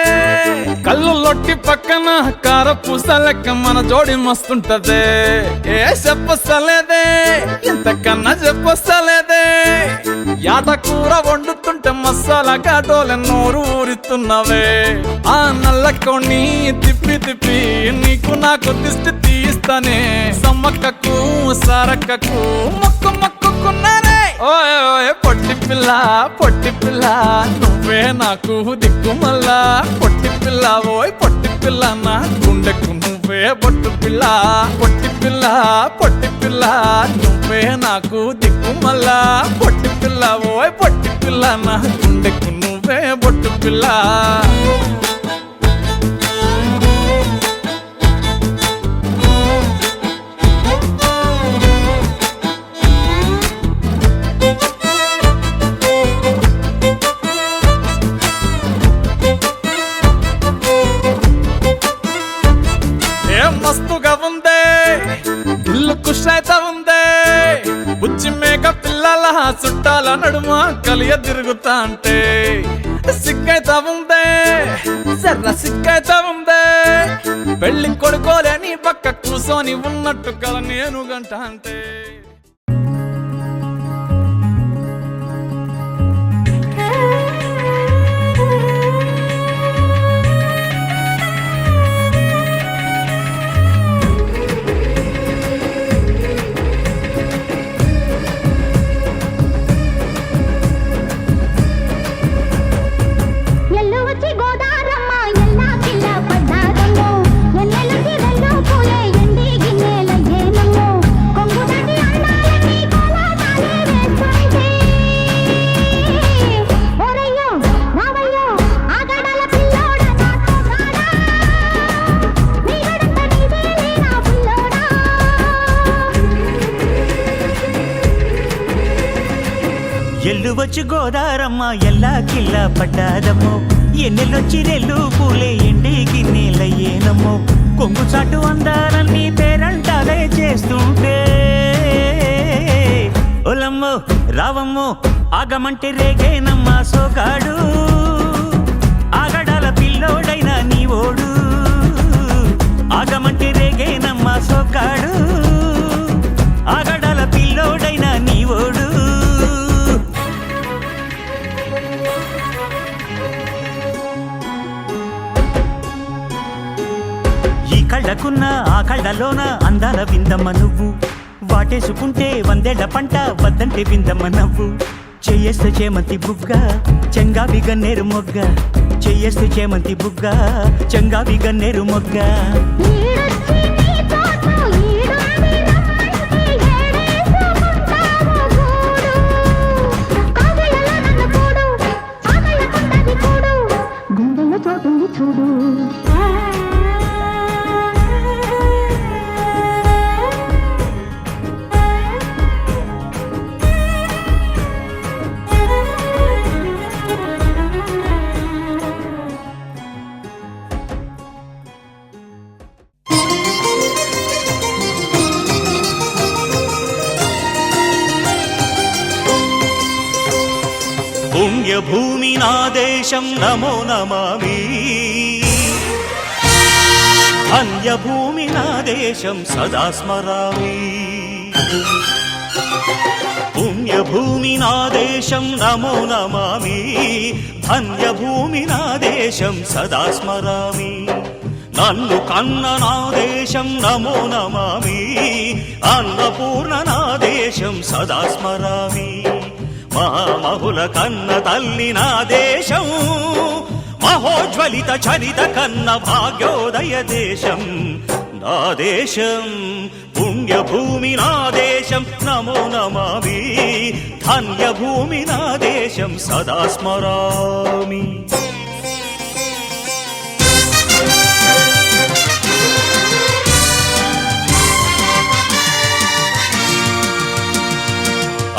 కళ్ళు లొట్టి పక్కన కార పూసలెక్క మన జోడి మస్తుంటదే ఏ చెప్పలేదే ఇంతకన్నా చెప్పలేదే యాట కూర వండుతుంటే మసాలా గాటోలే నోరు ఊరిస్తున్నవే ఆ నల్లకొని తిప్పి తిప్పి నీకు నాకు దిష్టి తీస్తానే సమ్మక్కకు సారక్కకు మొక్కు మొక్కుకున్నానే ఓయ్ ఓయ్ పొట్టి పిల్ల నువ్వే నాకు దిక్కు మళ్ళా పొట్టి పిల్ల ఓయ్ పొట్టి పిల్ల నా గుండెకు నువ్వే బొట్టు పిల్ల పొట్టి పిల్ల నువ్వే నాకు దిక్కు మళ్ళా పొట్టి పిల్ల ఓయ్ పొట్టి పిల్ల నా గుండెకు నువ్వే బొట్టు పిల్ల మస్తుగా ఉందే ఇల్లు కుషైత ఉందే బుచ్చి మేక పిల్లల చుట్టాల నడుమ కలియ తిరుగుతా అంటే సిగ్గైతా ఉందే జర్ర సిగ్గైతా ఉందే పెళ్లి కొడుకోలేని పక్క కూసోని ఉన్నట్టు కల నేను గంట అంటే ఎల్లువచ్చి గోదారమ్మ ఎల్లా కిల్లా పడ్డాదమ్మో ఎన్నెల్లొచ్చి రెల్లు పూలే ఎండి గిన్నెలయ్యేనమ్మో కొంగు చాటు అందాలన్నీ పేరంటాలే చేస్తుంటే ఒలమ్మో రావమ్మో ఆగమంటే రేగేనమ్మ సోగాడు ఆగడాల పిల్లోడైనా నీ ఓడు ఆగమంటే రేగేనమ్మ సోగాడు ఆగడాల పిల్లోడైనా నీ ఓడు కళ్ళకున్న ఆ కళ్ళలోన అందాల విందమ్మ నువ్వు వాటేసుకుంటే వందేళ్ల పంట వద్దంటే విందమ్మ నవ్వు చెయ్యేస్తే చేమంతి బుగ్గ చెంగావి గన్నేరు మొగ్గ చెయ్యేస్తే చేమంతి బుగ్గ చెంగావి గన్నేరు మొగ్గ పుణ్యభూమి నా దేశం నమో నమామి ధన్యభూమి నా దేశం సదా స్మరామి పుణ్యభూమి నా దేశం నమో నమామి ధన్యభూమి నా దేశం సదా స్మరామి నన్ను కన్న నా దేశం నమో నమామి అన్నపూర్ణ నా దేశం సదా స్మరామి మహామహుల కన్న తల్లి నా దేశం మహోజ్వలిత చరిత కన్న భాగ్యోదయ దేశం నా దేశం పుణ్యభూమి నా దేశం నమో నమామి ధన్యభూమి నా దేశం సదా స్మరామి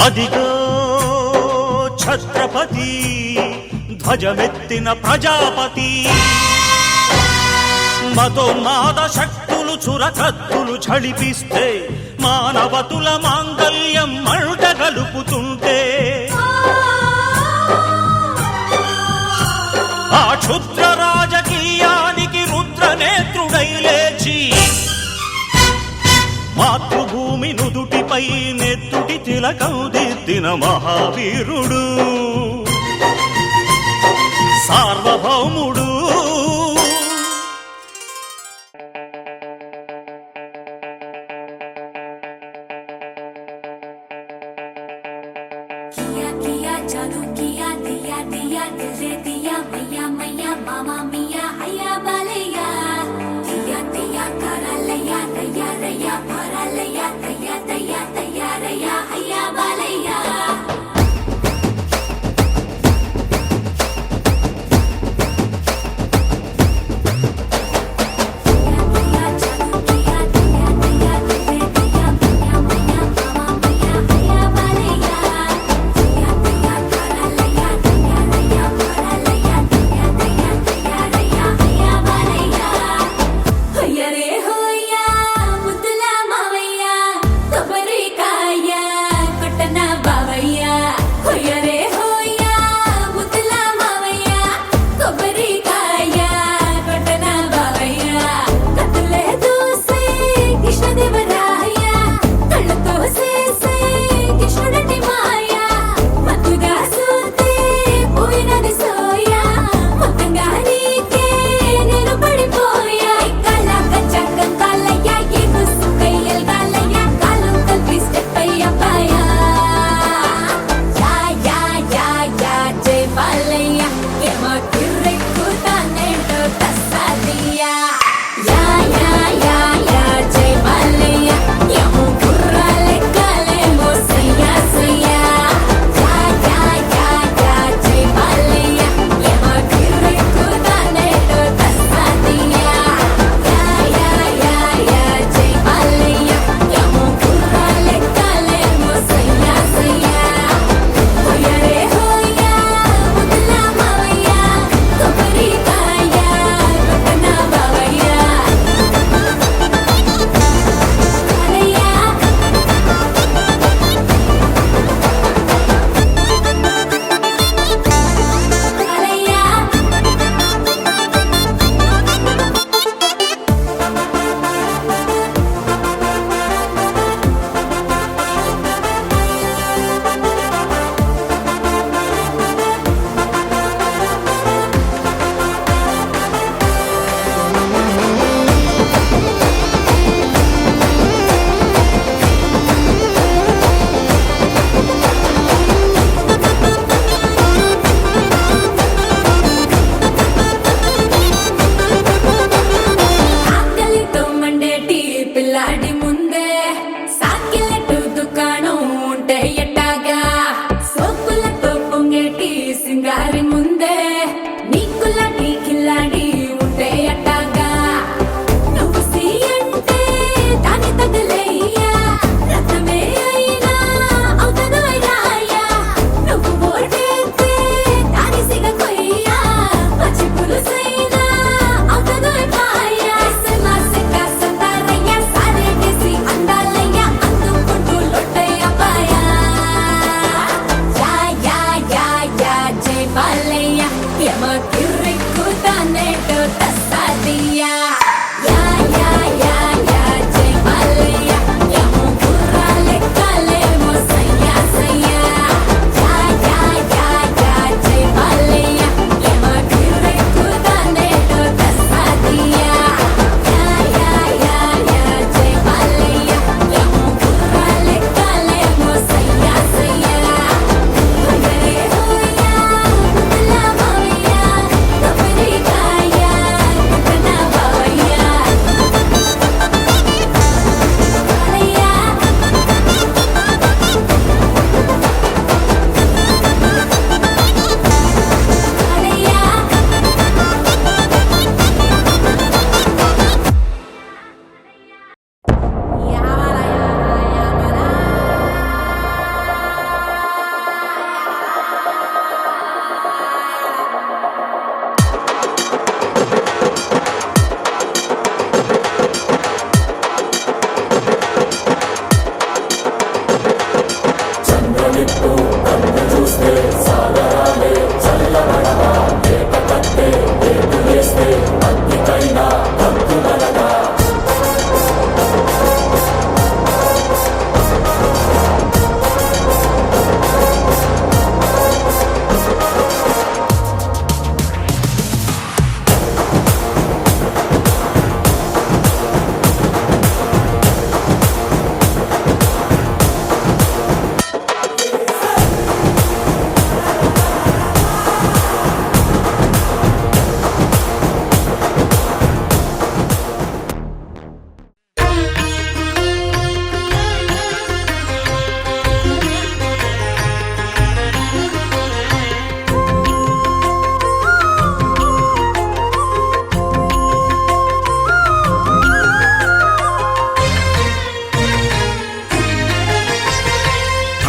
అదిగో ఛత్రపతి ధ్వజమెత్తిన ప్రజాపతి మతోన్మాద శక్తులు చురకత్తులు ఝళిపిస్తే మానవతుల మాంగల్యం మంట గలుపుతుంటే ఆ క్షుద్ర రాజకీయానికి రుద్రనేత్రుడై లేచి మాతృభూమి నుదుటిపై నెత్తుటి తిలకం దిద్దిన మహావీరుడు సార్వభౌముడు किया किया जादू किया दिया दिया दिल दे दिया मैया मैया मामा मिया हैया बालैया दिया दिया करा लैया रैया रैया भरा लैया दैया दैया दैया रैया हैया बालैया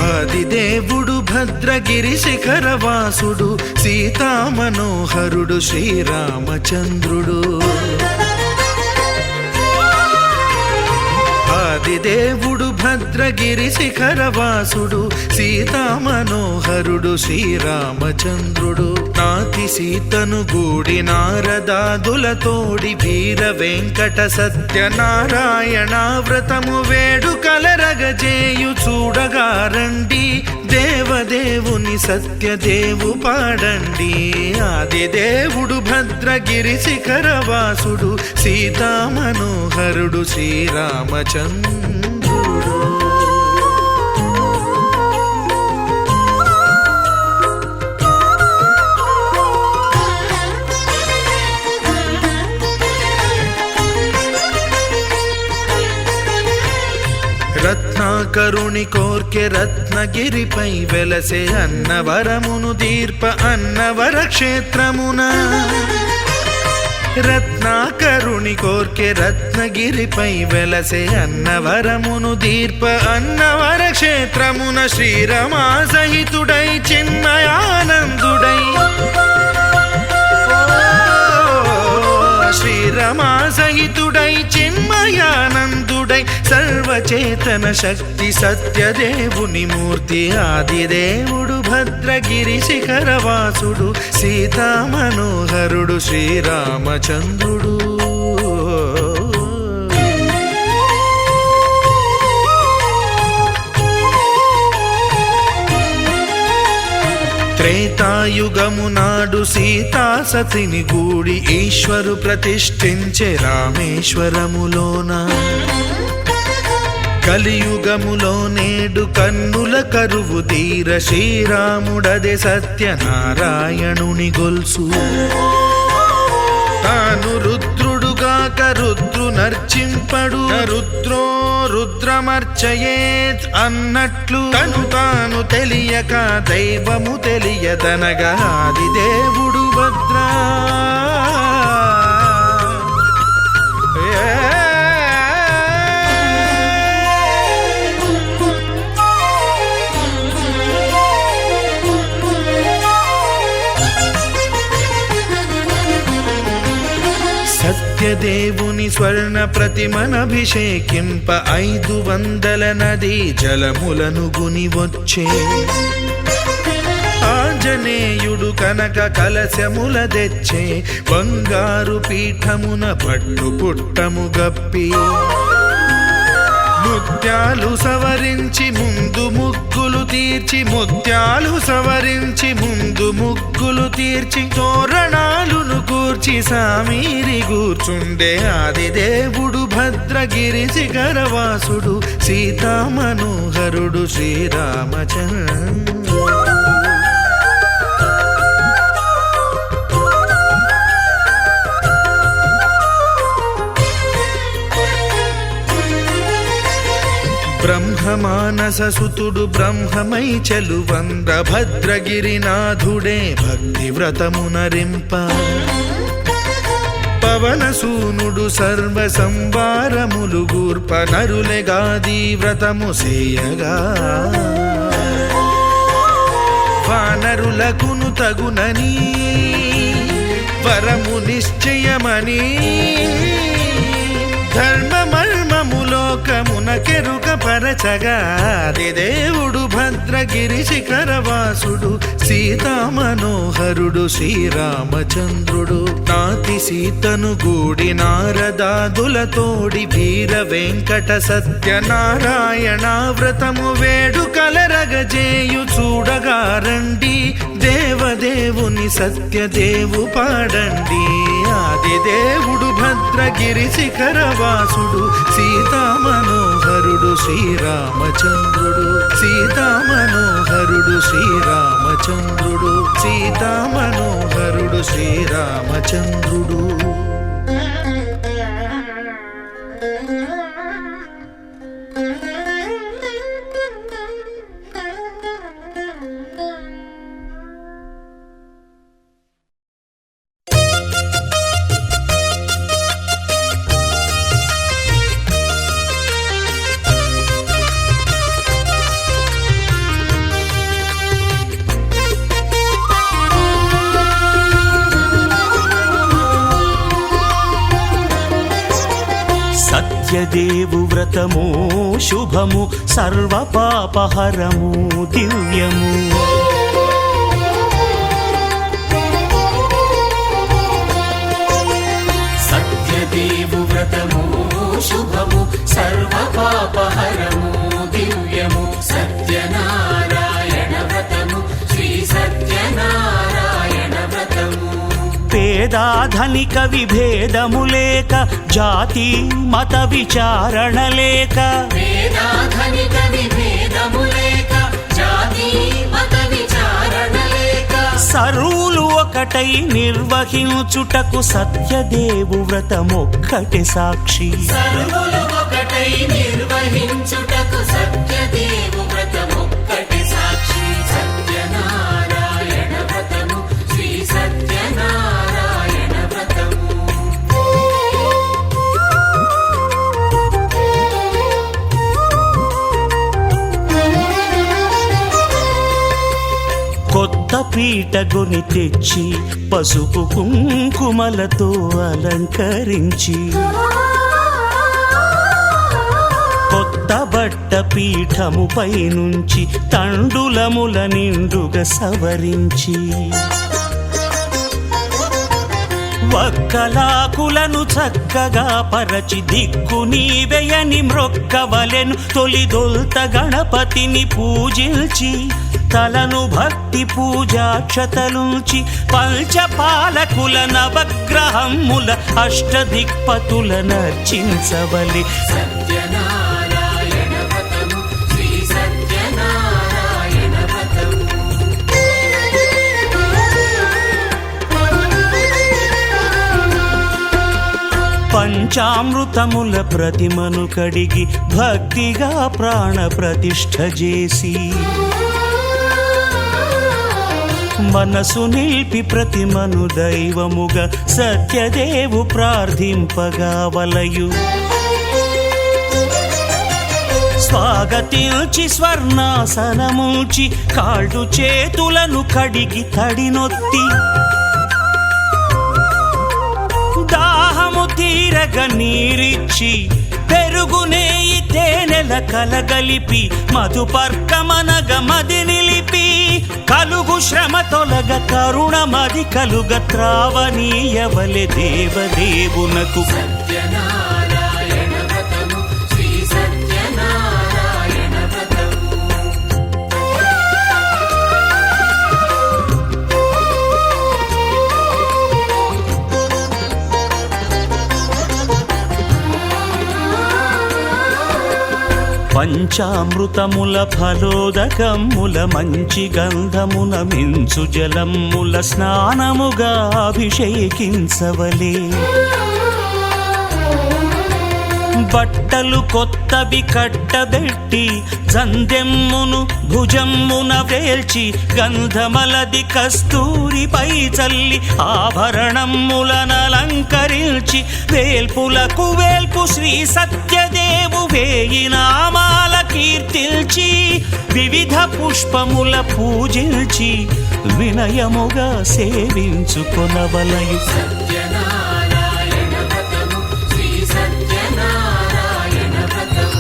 ఆదిదేవుడు భద్రగిరి శిఖరవాసుడు సీతామనోహరుడు శ్రీరామచంద్రుడు. ఆదిదేవుడు భద్రగిరి శిఖరవాసుడు సీతామనోహరుడు శ్రీరామచంద్రుడు. నాతి సీతను గూడి నారదాదులతోడి వీర వెంకట సత్యనారాయణ వ్రతము వేడుకలరగజేయు చూడగారండి. దేవదేవుని సత్యదేవు పాడండి. ఆదిదేవుడు భద్రగిరి శిఖరవాసుడు సీతామనోహరుడు శ్రీరామచంద్రుడు. రత్నాకరుని కోర్కె రత్నగిరిపై వెలసే అన్నవరమును దీర్ప అన్నవర క్షేత్రమున. రత్నాకరుని కోర్కె రత్నగిరిపై వెలసే అన్నవరమును దీర్ప అన్నవర క్షేత్రమున. శ్రీరమా సహితుడై చిన్మయానందుడై శ్రీరమా సహితుడై చిన్మయానందుడై సర్వచేతన శక్తి సత్యదేవుని మూర్తి. ఆదిదేవుడు భద్రగిరి శిఖరవాసుడు సీతామనోహరుడు శ్రీరామచంద్రుడు. త్రేతాయుగము నాడు సీతా సతిని గూడి ఈశ్వరు ప్రతిష్ఠించే రామేశ్వరములోన. కలియుగములో నేడు కన్నుల కరువు తీర శ్రీరాముడదే సత్యనారాయణుని గొల్సు. తాను రుద్రుడుగాక రుద్రు నర్చింపడు రుద్రో రుద్రమర్చయేత్ అన్నట్లు తను తాను తెలియక దైవము తెలియదనగా ఆదిదేవుడు భద్రా. సత్యదేవుని స్వర్ణ ప్రతిమనభిషేకింప 500 నదీ జలములను గుని వచ్చే. ఆంజనేయుడు కనక కలశముల తెచ్చే బంగారు పీఠమున పట్టు పుట్టము గప్పి. ముత్యాలు సవరించి ముందు ముగ్గులు తీర్చి ముత్యాలు సవరించి ముందు ముగ్గులు తీర్చి తోరణాలును కూర్చి సామీరి కూర్చుండే ఆదిదేవుడు భద్రగిరి శిఖరవాసుడు సీతామనోహరుడు శ్రీరామచంద్రుడు. బ్రహ్మమానస సుతుడు బ్రహ్మమై చెలువంద భద్రగిరినాథుడే భక్తి వ్రతమునరింప. పవనసూనుడు సర్వ సంవారములు గూర్ప నరులెగాది వ్రతము సేయగా. వానరులకును తగునని వరము నిశ్చయమని ధర్మ మర్మములో లోకమున కెరుక పరచగా దేవుడు భద్రగిరి శిఖరవాసుడు సీతామనోహరుడు శ్రీరామచంద్రుడు నాతి సీతను గూడి నారదాదులతోడి వీర వెంకట సత్యనారాయణ వ్రతము వేడుకలరగజేయు చూడగా రండి దేవదేవుని సత్యదేవు పాడండి ఆది దేవుడు భద్రగిరి శిఖరవాసుడు సీతామనోహరుడు శ్రీరామచంద్రుడు సీతామనోహరుడు శ్రీరామచంద్రుడు సీతామనోహరుడు శ్రీరామచంద్రుడు సత్యదేవు వ్రతము శుభము సర్వ పాపహరము దివ్యము సత్యదేవు వ్రతము శుభము సర్వ పాపహరము దివ్యము సత్యనారాయణ వ్రతము శ్రీ సత్యనారాయణ వ్రతము పేదాధనిక విభేదము లేక జాతి మత విచారణ లేక వేదాధనిక విభేదము లేక జాతి మత విచారణ లేక సర్వులు ఒకటై నిర్వహించుటకు సత్యదేవు వ్రతమొక్కటి సాక్షి సర్వులు ఒకటై నిర్వహించుటకు సత్యదేవు వ్రతమొక్కటి సాక్షి సత్యనారాయణ వ్రతము శ్రీ సత్యనారాయణ వ్రతము కొత్త పీటగుని తెచ్చి పసుపు కుంకుమలతో అలంకరించి కొత్త బట్ట పీఠముపై నుంచి తండులముల నిండుగా సవరించి వక్కలాకులను చక్కగా పరచి దిక్కు నీవెయని మ్రొక్కవలెను తొలిదొల్త గణపతిని పూజించి తలను భక్తి పూజాక్షతలుంచి పంచపాలకుల నవగ్రహముల అష్టదిక్పతుల నర్చించవలి సత్యనారాయణ వ్రతము శ్రీ సత్యనారాయణ వ్రతము పంచామృతముల ప్రతిమను కడిగి భక్తిగా ప్రాణ ప్రతిష్ఠ చేసి మనసు నిలిపి ప్రతిమను దైవముగా సత్యదేవు ప్రార్థింపగా వలయు స్వాగతించి స్వర్ణాసనముంచి కాళ్ళు చేతులను కడిగి తడినొత్తి దాహము తీరగ నీరిచ్చి పెరుగునేయి తేనెల కలగలిపి మధుపర్కమనగ మది నిలిపి కలుగు శ్రమ తొలగ కరుణమది కలుగ త్రావనీయవలె దేవదేవునకు సత్యనారాయణ వ్రతము శ్రీ సత్యనారాయణ వ్రతము పంచామృతముల ఫలోదకముల మంచి గంధమున మించు జలముల స్నానముగా అభిషేకించవలే బట్టలు కొత్తవి కట్టబెట్టి జందెమ్మును భుజమ్మున వేల్చి గంధమలది కస్తూరిపై చల్లి ఆభరణములనలంకరించి వేల్పులకు వేల్పు శ్రీ సత్యదేవు వేయి నామాల కీర్తిల్చి వివిధ పుష్పముల పూజించి వినయముగా సేవించుకొనవలయు సత్యనారాయణ వ్రతము శ్రీ సత్యనారాయణ వ్రతము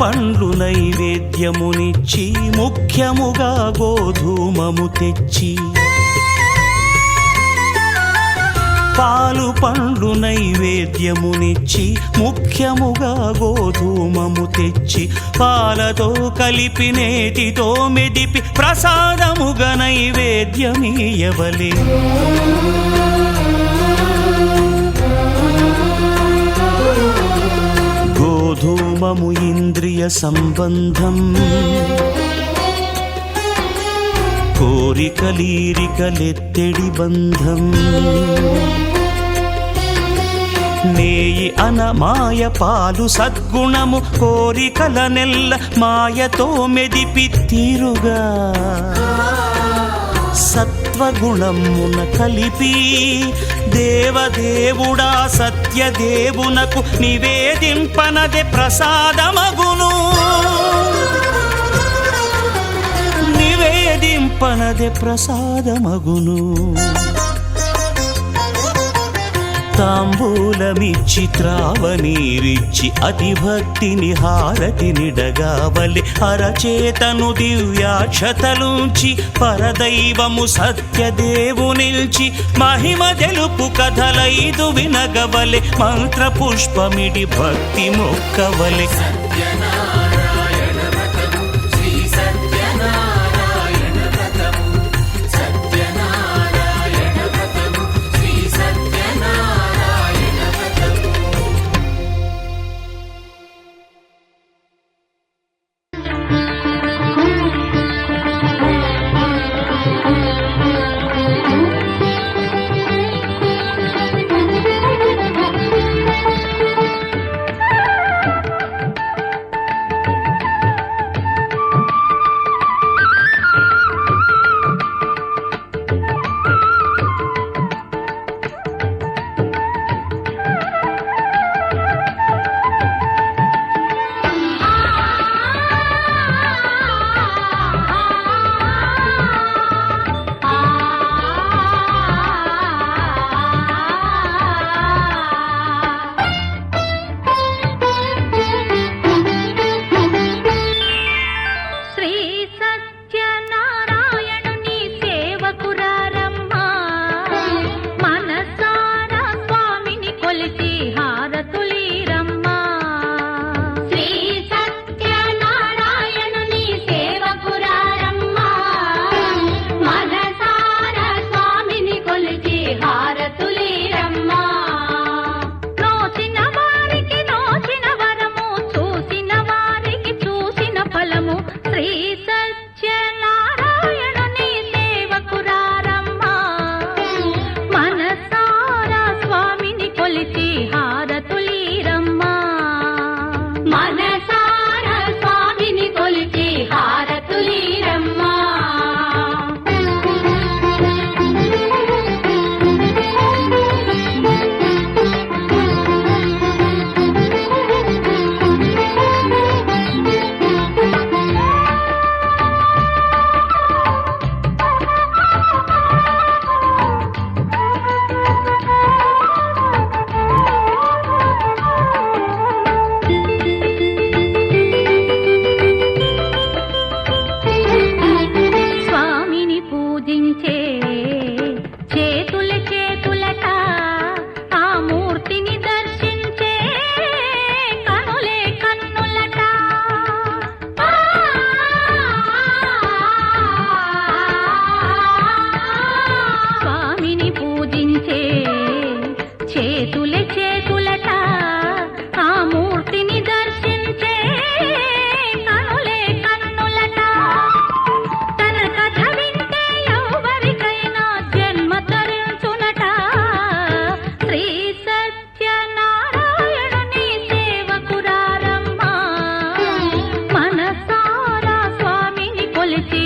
పండ్లు నైవేద్యమునిచ్చి ముఖ్యముగా గోధూమము తెచ్చి పాలు పండ్లు నైవేద్యమునిచ్చి ముఖ్యముగా గోధూమము తెచ్చి పాలతో కలిపి నేతితో మెదిపి ప్రసాదముగా నైవేద్యమీయవలే గోధూమము ఇంద్రియ సంబంధం కోరికలీరికలెత్తెడి బంధం నేయి అనమాయ పాలు సద్గుణము కోరికల నెల్ల మాయతో మెదిపి తీరుగా సత్వగుణమున కలిపి దేవదేవుడా సత్యదేవునకు నివేదింపనదే ప్రసాదమగును నివేదింపనదే ప్రసాదమగును తాంబూలమిచ్చి త్రావనీరిచ్చి అతిభక్తిని హారతినిడగావలి అరచేతను దివ్యాక్షతలుంచి పరదైవము సత్యదేవునిల్చి మహిమ తెలుపు కథలైదు వినగవలె మంత్ర పుష్పమిడి భక్తి మొక్కవలె సత్యనారాయణ వ్రతము శ్రీ సత్యనారాయణ వ్రతము సత్యనారాయణ వ్రతము శ్రీ సత్యనారాయణ వ్రతము శ్రీ సత్యనారాయణుని సేవకురారమ్మా మనసారా స్వామిని కొలిచి హారతులీరమ్మా శ్రీ సత్యనారాయణుని సేవకురారమ్మా మనసారా స్వామిని కొలిచి హారతులీరమ్మా నోచిన వారికి నోచిన వరము చూసిన వారికి చూసిన ఫలము శ్రీ సత్యనారాయణుని సేవకురారమ్మా మనసారా స్వామిని కొలిచి హారతులీరమ్మా మనసారా స్వామిని కొలిచి హారతులీరమ్మా స్వామిని పూజించే చేతుల చేతులట ఆ మూర్తిని దర్శించే కనులే కన్నులట స్వామిని పూజించే చేతుల చేతులట ఆ మూర్తిని దర్శించే కనులే కన్నులట తన కథ వింటే ఎవరికైనా జన్మ తరించునట శ్రీ సత్యనారాయణుని సేవకురారమ్మా మనసారా స్వామిని కొలిచి